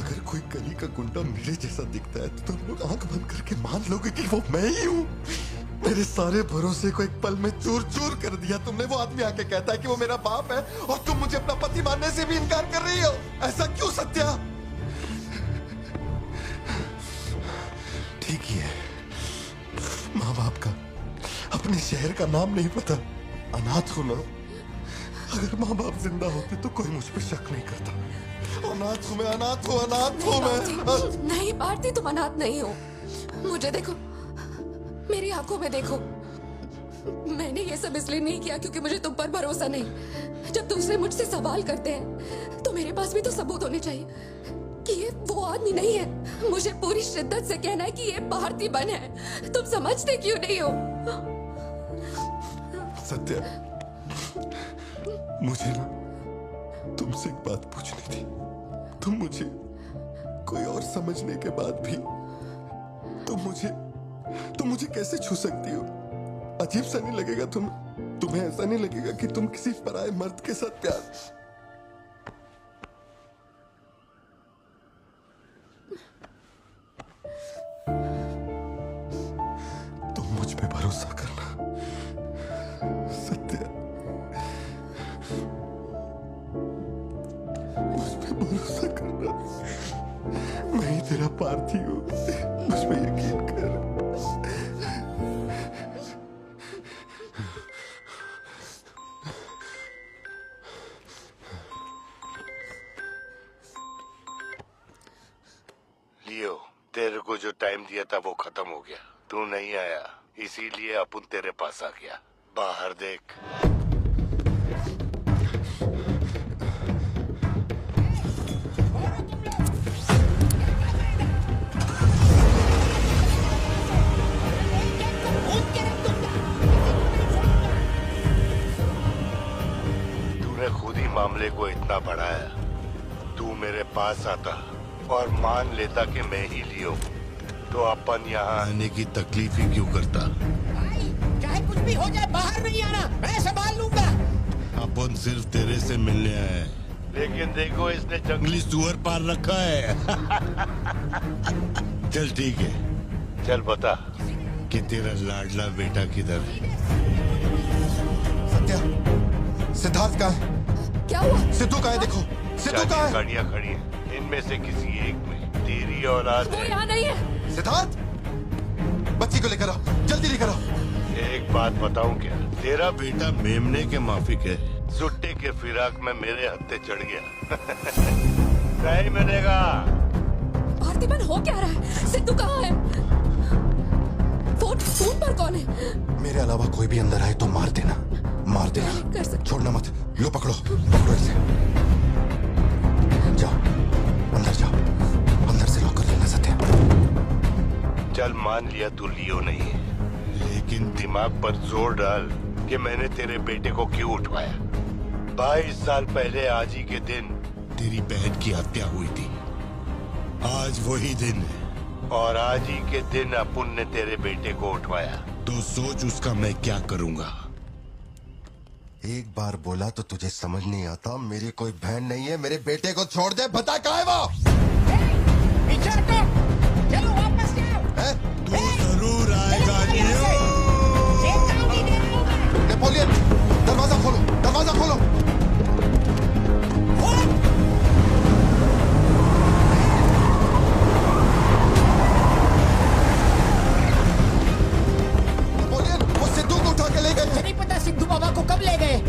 M: अगर कोई गली का गुंडा मेरे जैसा दिखता है तो तुम लोग आंख बंद करके मान लोगे कि वो मैं ही हूँ। मेरे सारे भरोसे को एक पल में चूर चूर कर दिया तुमने। वो आदमी आके कहता है कि वो मेरा बाप है और तुम मुझे अपना पति मानने से भी इनकार कर रही हो। ऐसा क्यों सत्या? ठीक ही है, माँ बाप का, अपने शहर का नाम नहीं पता, अनाथ हो ना। अगर माँ बाप जिंदा होते तो कोई मुझ पे शक नहीं करता। अनाथ हूँ मैं, अनाथ हूँ, अनाथ हूँ मैं।
E: नहीं पार्थी, तुम अनाथ नहीं हो। मुझे देखो, मेरी आंखों में देखो। मैंने ये सब इसलिए नहीं किया क्योंकि मुझे तुम पर भरोसा नहीं। जब दूसरे मुझसे सवाल करते हैं तो मेरे पास भी तो सबूत होने चाहिए कि ये वो आदमी नहीं है। मुझे पूरी शिद्दत से कहना है कि ये पार्थिबन है। तुम समझते क्यों नहीं हो?
M: सत्या, मुझे ना तुमसे एक बात पूछनी थी। तुम मुझे कोई और समझने के बाद भी तुम मुझे कैसे छू सकती हो? अजीब सा नहीं लगेगा तुम्हें ऐसा नहीं लगेगा कि तुम किसी पराये मर्द के साथ प्यार? तुम मुझ पे भरोसा करना सत्या, मुझ पे भरोसा करना। मैं ही तेरा पार्थी हूँ, मुझ पे यकीन कर। तेरे को जो टाइम दिया था वो खत्म हो गया। तू नहीं आया, इसीलिए अपन तेरे पास आ गया। बाहर देख। तूने खुद ही मामले को इतना बढ़ाया। तू मेरे पास आता और मान लेता कि मैं ही लियो, तो अपन यहाँ आने की तकलीफ ही क्यों करता?
J: चाहे कुछ भी हो जाए, बाहर नहीं आना, मैं संभाल लूंगा।
M: अपन सिर्फ तेरे से मिलने आए हैं, लेकिन देखो इसने जंगली सुअर पाल रखा है। चल ठीक है, चल बता कि तेरा लाडला बेटा किधर है?
C: सत्या, सिद्धार्थ कहाँ है?
E: क्या हुआ?
C: सिद्धू कहाँ है? देखो सिद्धू कहाँ है?
M: गाड़ियाँ खड़ी हैं, इनमें से किसी एक में तेरी औलाद
E: वो यहाँ नहीं है।
C: सिद्धार्थ, बच्ची को लेकर आओ, जल्दी लेकर आओ।
M: एक बात बताऊं क्या? तेरा बेटा मेमने के माफिक है, सुट्टे के फिराक में मेरे हत्थे चढ़ गया। नहीं मिलेगा।
E: पार्थिबन हो क्या रहा है? सिद्धू कहाँ है? फोन पर कौन है?
C: मेरे अलावा कोई भी अंदर आए तो मार देना, मार देना, छोड़ना मत। लो पकड़ो, पकड़ो इसे। जाओ अंदर जाओ, अंदर से लॉक कर लेना सत्या।
M: चल मान लिया तू लियो नहीं है, लेकिन दिमाग पर जोर डाल कि मैंने तेरे बेटे को क्यों उठवाया। 22 साल पहले आज ही के दिन तेरी बहन की हत्या हुई थी। आज वही दिन है और आज ही के दिन अपुन ने तेरे बेटे को उठवाया। तो सोच उसका मैं क्या करूंगा।
C: एक बार बोला तो तुझे समझ नहीं आता? मेरी कोई बहन नहीं है, मेरे बेटे को छोड़ दे। बता कहाँ है वो?
J: चलो वापस जाओ।
M: तू जरूर आएगा।
C: नेपोलियन, दरवाजा खोलो, दरवाजा खोलो। नेपोलियन, वो सिद्धू को उठा के ले गए।
J: मुझे नहीं पता सिद्धू बाबा को कब ले गए।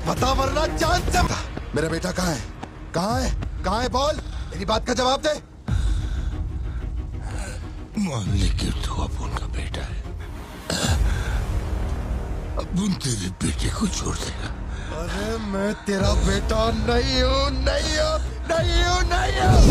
C: बता वरना चांद से बता। मेरा बेटा कहाँ है? कहाँ है? कहाँ है? बोल, मेरी बात का जवाब दे।
M: मान ले कि तू अपुन का बेटा है। अब उन तेरे बेटे को छोड़ देगा। अरे मैं तेरा बेटा नहीं हूँ, नहीं हूँ, नहीं हूँ, नहीं हूँ।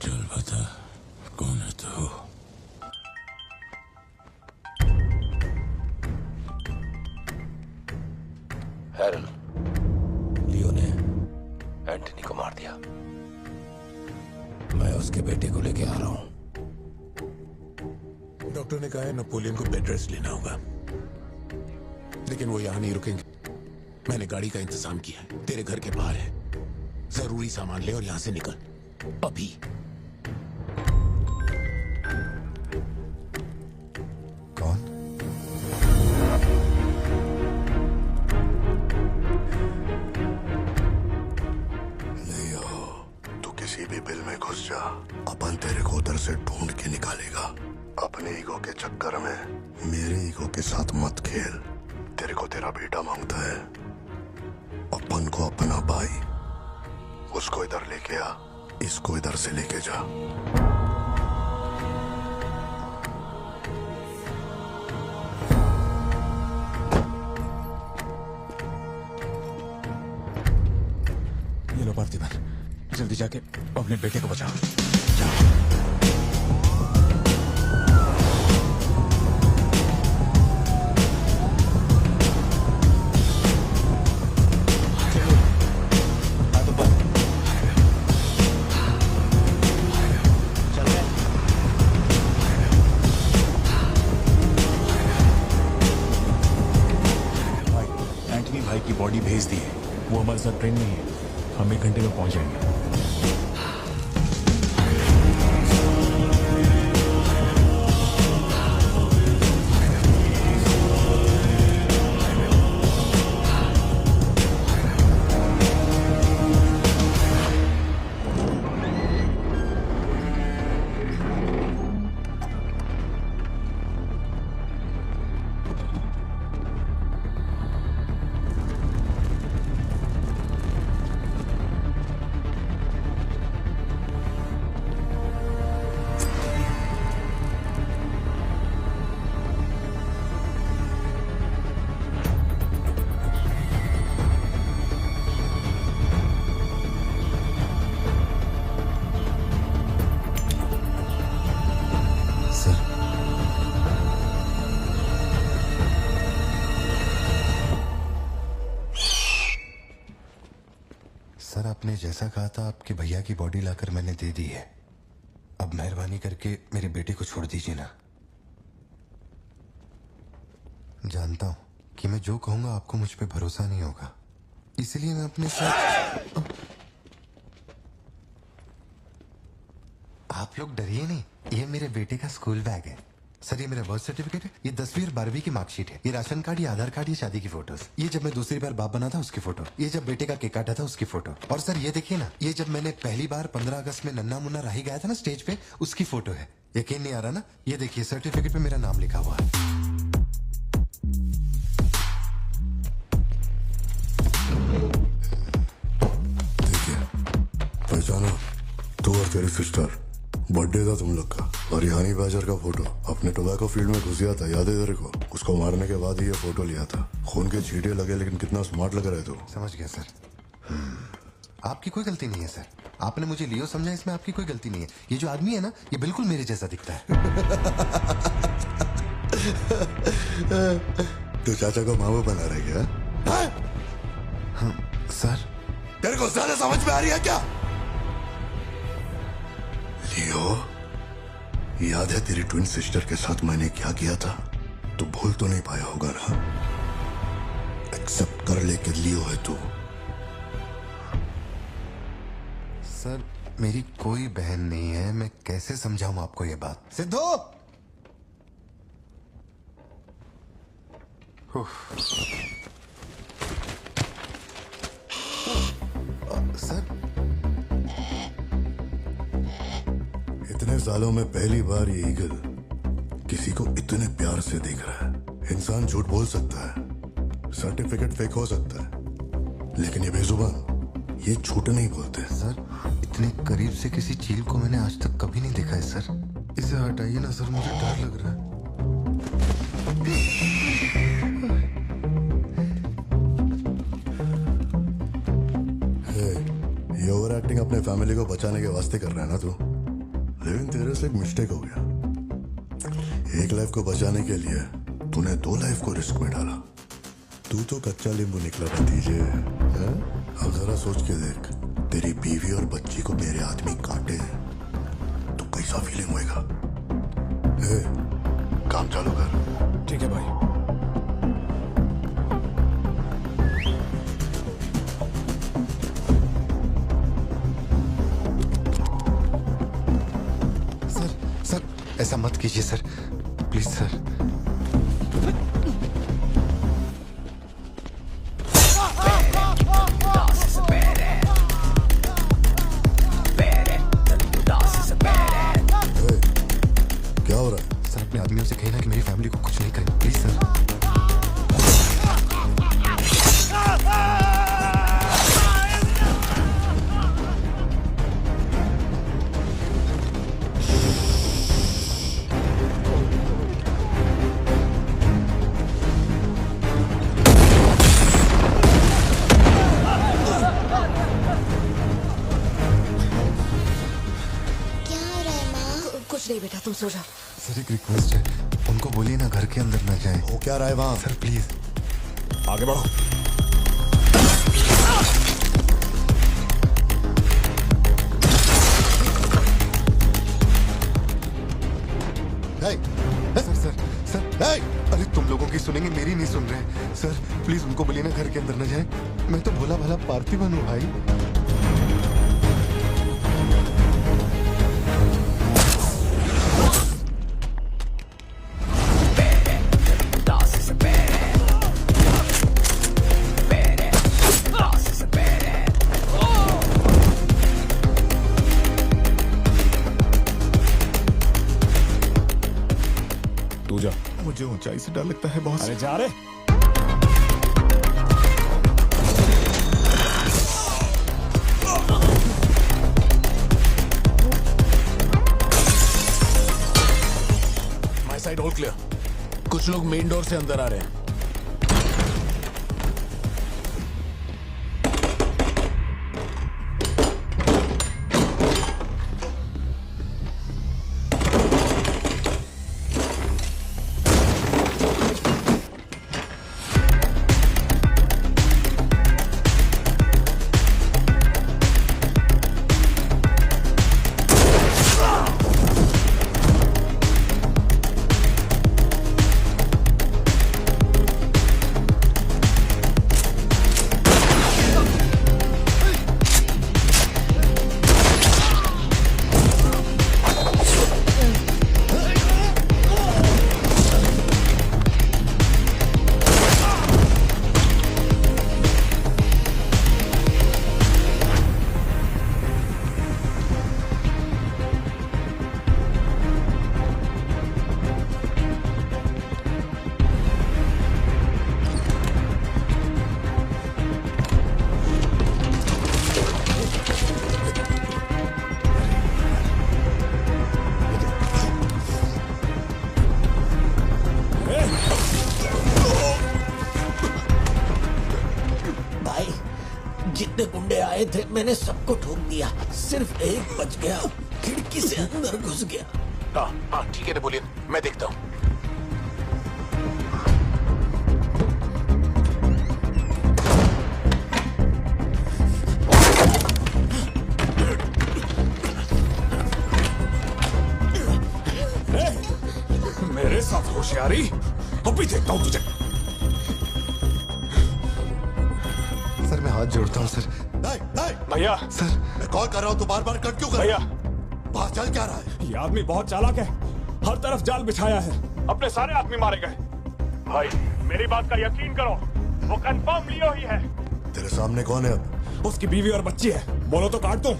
M: चल बता, कौन है तू?
H: हैरल, लियो ने एंटनी को मार दिया। मैं उसके बेटे को लेके आ रहा हूं।
N: डॉक्टर ने कहा है नेपोलियन को बेड रेस्ट लेना होगा, लेकिन वो यहां नहीं रुकेंगे। मैंने गाड़ी का इंतजाम किया है, तेरे घर के बाहर है। जरूरी सामान ले और यहां से निकल अभी।
C: कौन?
M: लियो, तू किसी भी बिल में घुस जा, अपन तेरे को उधर से ढूंढ के निकालेगा। अपने ईगो के चक्कर में मेरे ईगो के साथ मत खेल। तेरे को तेरा बेटा मांगता है, अपन को अपना भाई। उसको इधर लेके आ, इसको इधर से लेके जा।
J: ये लो पार्थिबन, जल्दी जाके अपने बेटे को बचाओ। एंटनी भाई की बॉडी भेज दी है, वो हमारे साथ ट्रेन में ही है। हम 1 घंटे में पहुंच जाएंगे।
C: सर, आपने जैसा कहा था आपके भैया की बॉडी लाकर मैंने दे दी है। अब मेहरबानी करके मेरे बेटे को छोड़ दीजिए ना। जानता हूं कि मैं जो कहूंगा आपको मुझ पे भरोसा नहीं होगा, इसलिए मैं अपने साथ। आप लोग डरिए नहीं, ये मेरे बेटे का स्कूल बैग है। सर, ये मेरा बर्थ सर्टिफिकेट है, ये 10वीं और 12वीं की मार्कशीट है, ये राशन कार्ड, ये आधार कार्ड, ये शादी की फोटोज, ये जब मैं दूसरी बार बाप बना था उसकी फोटो, ये जब बेटे का केक काटा था उसकी फोटो, और सर ये देखिए ना, ये जब मैंने पहली बार 15 अगस्त में नन्ना मुन्ना राही गाया था ना स्टेज पे, उसकी फोटो है। यकीन नहीं आ रहा ना? ये देखिए सर्टिफिकेट पे मेरा नाम लिखा हुआ है।
M: पहचानो, तू और तेरी सिस्टर, बर्थडे था तुम लोग का, और रिहानी बाजार का फोटो अपने टोबैको फील्ड में घुस गया था, याद है तेरे को? उसको मारने के बाद ही ये फोटो लिया था। खून के छींटे लगे, लेकिन कितना स्मार्ट लग रहा है तू।
C: समझ गया सर। आपकी कोई गलती नहीं है सर, आपने मुझे लियो समझा, इसमें आपकी कोई गलती नहीं है। ये जो आदमी है ना, ये बिल्कुल मेरे जैसा दिखता है।
M: तू चाचा को मामा बना रहा है क्या?
C: हाँ, सर
M: तेरे को ज्यादा समझ में आ रही है क्या? लियो, याद है तेरी ट्विन सिस्टर के साथ मैंने क्या किया था? तू भूल तो नहीं पाया होगा ना? एक्सेप्ट कर ले कि लियो है तू।
C: सर मेरी कोई बहन नहीं है, मैं कैसे समझाऊं आपको ये बात? सिद्धू! सर
M: इतने सालों में पहली बार ये ईगल किसी को इतने प्यार से देख रहा है। इंसान झूठ बोल सकता है, सर्टिफिकेट फेक हो सकता है, लेकिन ये बेजुबान, ये झूठ नहीं बोलते।
C: सर इतने करीब से किसी चील को मैंने आज तक कभी नहीं देखा है सर। इसे हटाइए ना सर, मुझे डर लग रहा है।
M: ये ओवर एक्टिंग अपने फैमिली को बचाने के वास्ते कर रहा है ना तू, लेकिन तेरे से एक मिस्टेक हो गया। एक लाइफ को बचाने के लिए तूने 2 लाइफ को रिस्क में डाला। तू तो कच्चा नींबू निकला भतीजे। अब जरा सोच के देख, तेरी बीवी और बच्ची को मेरे आदमी काटे तो कैसा फीलिंग होएगा? काम चालू कर।
N: ठीक है भाई।
C: सर ऐसा मत कीजिए सर, प्लीज सर।
M: क्या हो रहा है?
C: सर अपने आदमियों से कहना कि मेरी फैमिली को कुछ नहीं करे, प्लीज सर।
E: कुछ नहीं बेटा, तुम सो जाओ।
C: सर एक रिक्वेस्ट है, उनको बोलिए ना घर के अंदर न जाए।
M: हो क्या रहा है वहां?
C: सर प्लीज
N: आगे बढ़ो।
C: सर अरे तुम लोगों की सुनेंगे, मेरी नहीं सुन रहे। सर प्लीज उनको बोलिए ना घर के अंदर न जाए। मैं तो भोला भाला पार्थिवन हूँ भाई।
N: तू जा।
C: मुझे ऊंचाई से डर लगता है बॉस।
N: अरे जा रे। My side all clear. कुछ लोग मेन डोर से अंदर आ रहे हैं।
J: जितने गुंडे आए थे मैंने सबको ठोक दिया, सिर्फ एक बच गया, खिड़की से अंदर घुस गया।
N: हाँ ठीक है नेपोलियन, मैं देखता हूँ।
J: मेरे साथ होशियारी
N: अभी देखता हूँ तुझे।
C: सर मैं हाथ जोड़ता हूँ सर।
K: भैया
C: सर
M: मैं कॉल कर रहा हूँ तो बार बार कट क्यों कर
K: भैया
M: बाहर चल क्या रहा है?
K: ये आदमी बहुत चालाक है, हर तरफ जाल बिछाया है, अपने सारे आदमी मारे गए। भाई मेरी बात का यकीन करो, वो कंफर्म लियो ही है।
M: तेरे सामने कौन है अब?
K: उसकी बीवी और बच्ची है, बोलो तो काट दूं।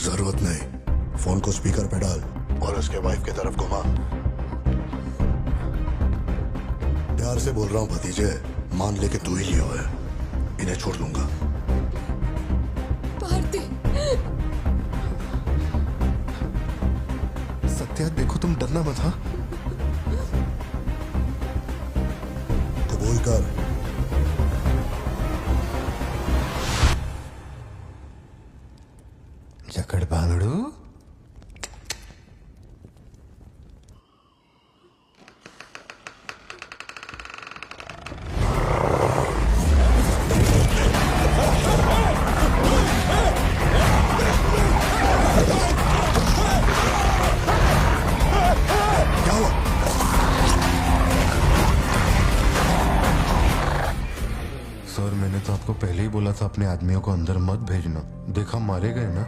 M: जरूरत नहीं, फोन को स्पीकर पे डाल और उसके वाइफ की तरफ घुमा। प्यार से बोल रहा हूँ भतीजे, मान ले कि तू ही लियो है, इन्हें छोड़ दूंगा।
S: भारती
C: सत्या देखो तुम डरना मत। हाँ
M: कबूल कर।
C: जकड़ बांगड़ू सर मैंने तो आपको पहले ही बोला था अपने आदमियों को अंदर मत भेजना। देखा मारे गए ना।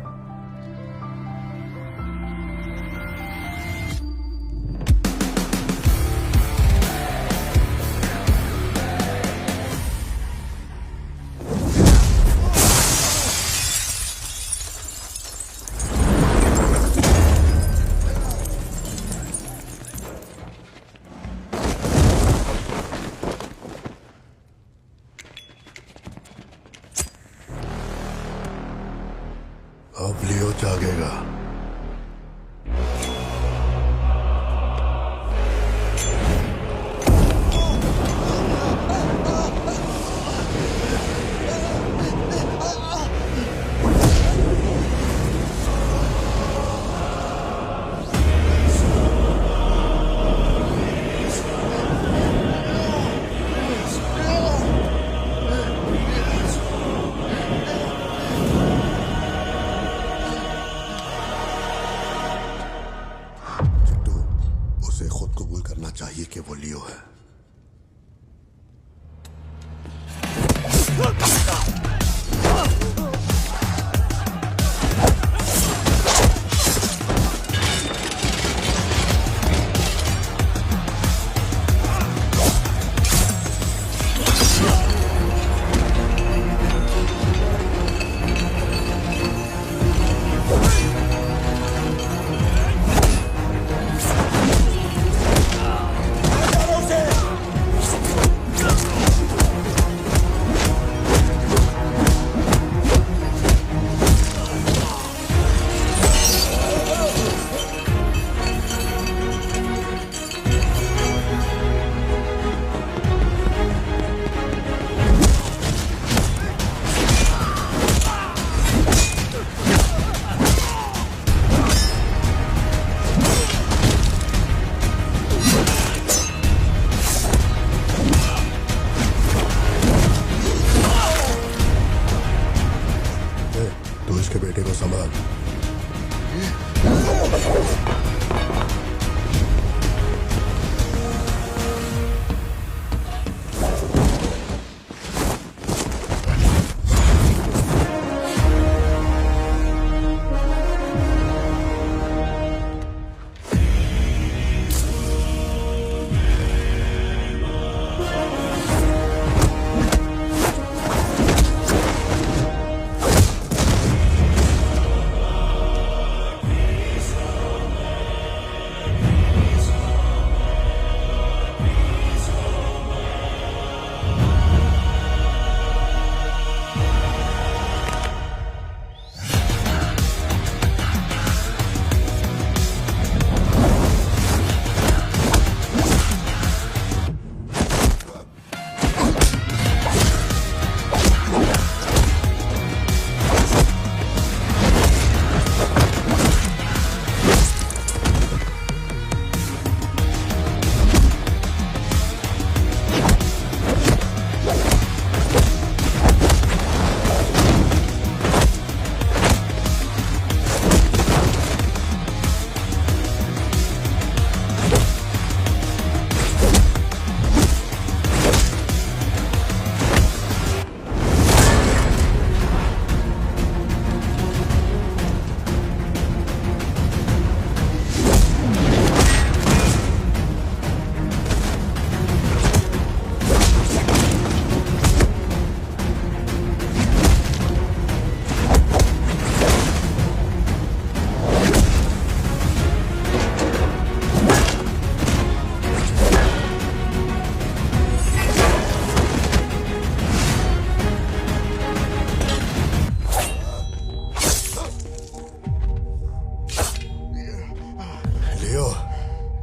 M: अब लियो जागेगा। उसे खुद कबूल करना चाहिए कि वो लियो है। तू इसके बेटे को संभाल।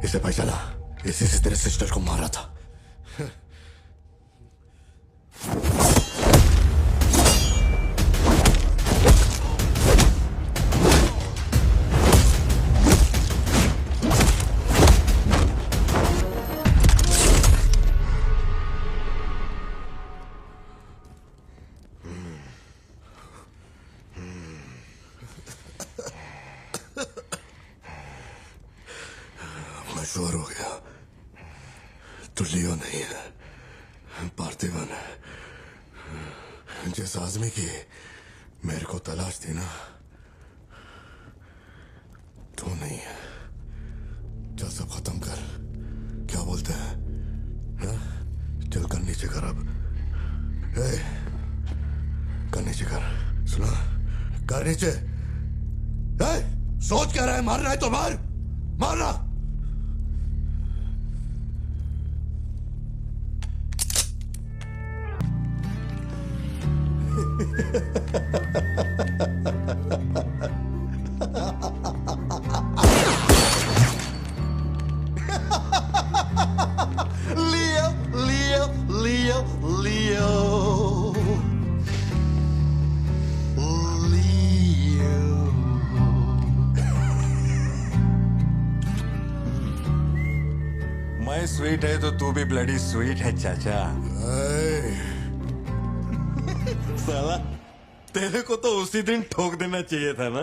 P: इसे भाई चला, इसी से तेरे सिस्टर को मारा था। मशहूर हो गया। तो लियो नहीं है, पार्थिवन है। जिस आदमी की मेरे को तलाश थी ना, तू नहीं है। चल सब खत्म कर। क्या बोलते हैं? हा? चल कर नीचे कर अब। कर नीचे कर। सुना? कर नीचे। सोच क्या रहा है? मारना है तो मार, मारना। Leo, Leo, Leo, Leo.
A: मैं स्वीट है तो तू भी ब्लडी स्वीट है चाचा। साला तेरे को तो उसी दिन ठोक देना चाहिए था ना,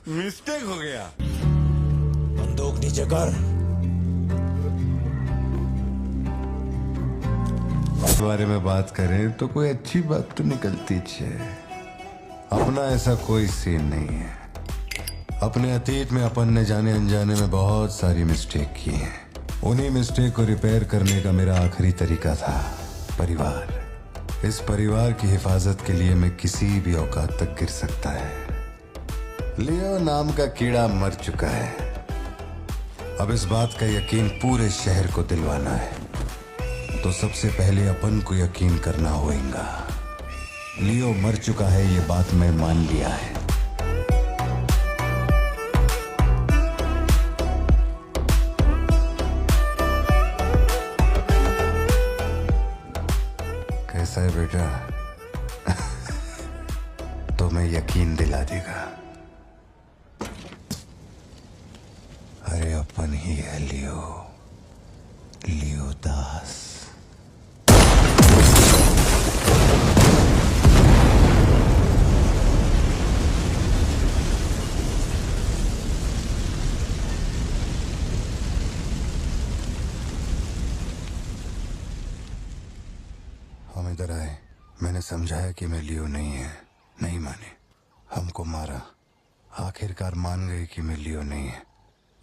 A: मिस्टेक हो गया।
N: बंदूक नीचे कर।
A: इस बारे में बात करें तो कोई अच्छी बात तो निकलती है। अपना ऐसा कोई सीन नहीं है। अपने अतीत में अपन ने जाने अनजाने में बहुत सारी मिस्टेक की हैं। उन्हीं मिस्टेक को रिपेयर करने का मेरा आखिरी तरीका था परिवार। इस परिवार की हिफाजत के लिए मैं किसी भी औकात तक गिर सकता है। लियो नाम का कीड़ा मर चुका है। अब इस बात का यकीन पूरे शहर को दिलवाना है, तो सबसे पहले अपन को यकीन करना होगा। लियो मर चुका है, ये बात मैं मान लिया है। कैसा है बेटा? तो मैं यकीन दिला देगा। अरे अपन ही है लियो, लियो दास। हम इधर आए, मैंने समझाया कि मैं लियो नहीं है, नहीं माने, हमको मारा। आखिरकार मान गई कि मैं लियो नहीं है।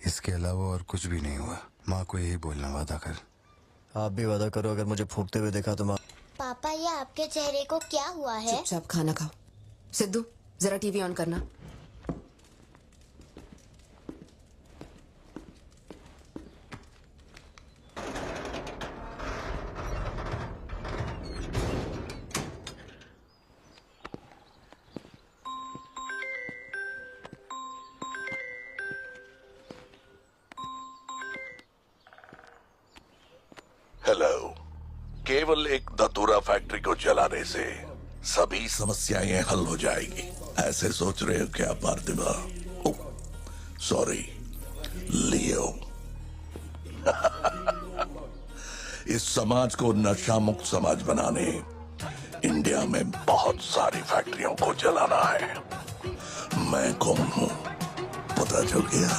A: इसके अलावा और कुछ भी नहीं हुआ। माँ को यही बोलना, वादा कर।
G: आप भी वादा करो, अगर मुझे फूकते हुए देखा तो माँ।
L: पापा, ये आपके चेहरे को क्या हुआ है?
E: चुपचाप खाना खाओ। सिद्धू जरा टीवी ऑन करना।
H: हेलो। केवल एक धतूरा फैक्ट्री को जलाने से सभी समस्याएं हल हो जाएगी, ऐसे सोच रहे हो क्या पार्थिवा? सॉरी लियो। इस समाज को नशा मुक्त समाज बनाने इंडिया में बहुत सारी फैक्ट्रियों को जलाना है। मैं कौन हूं पता चल गया?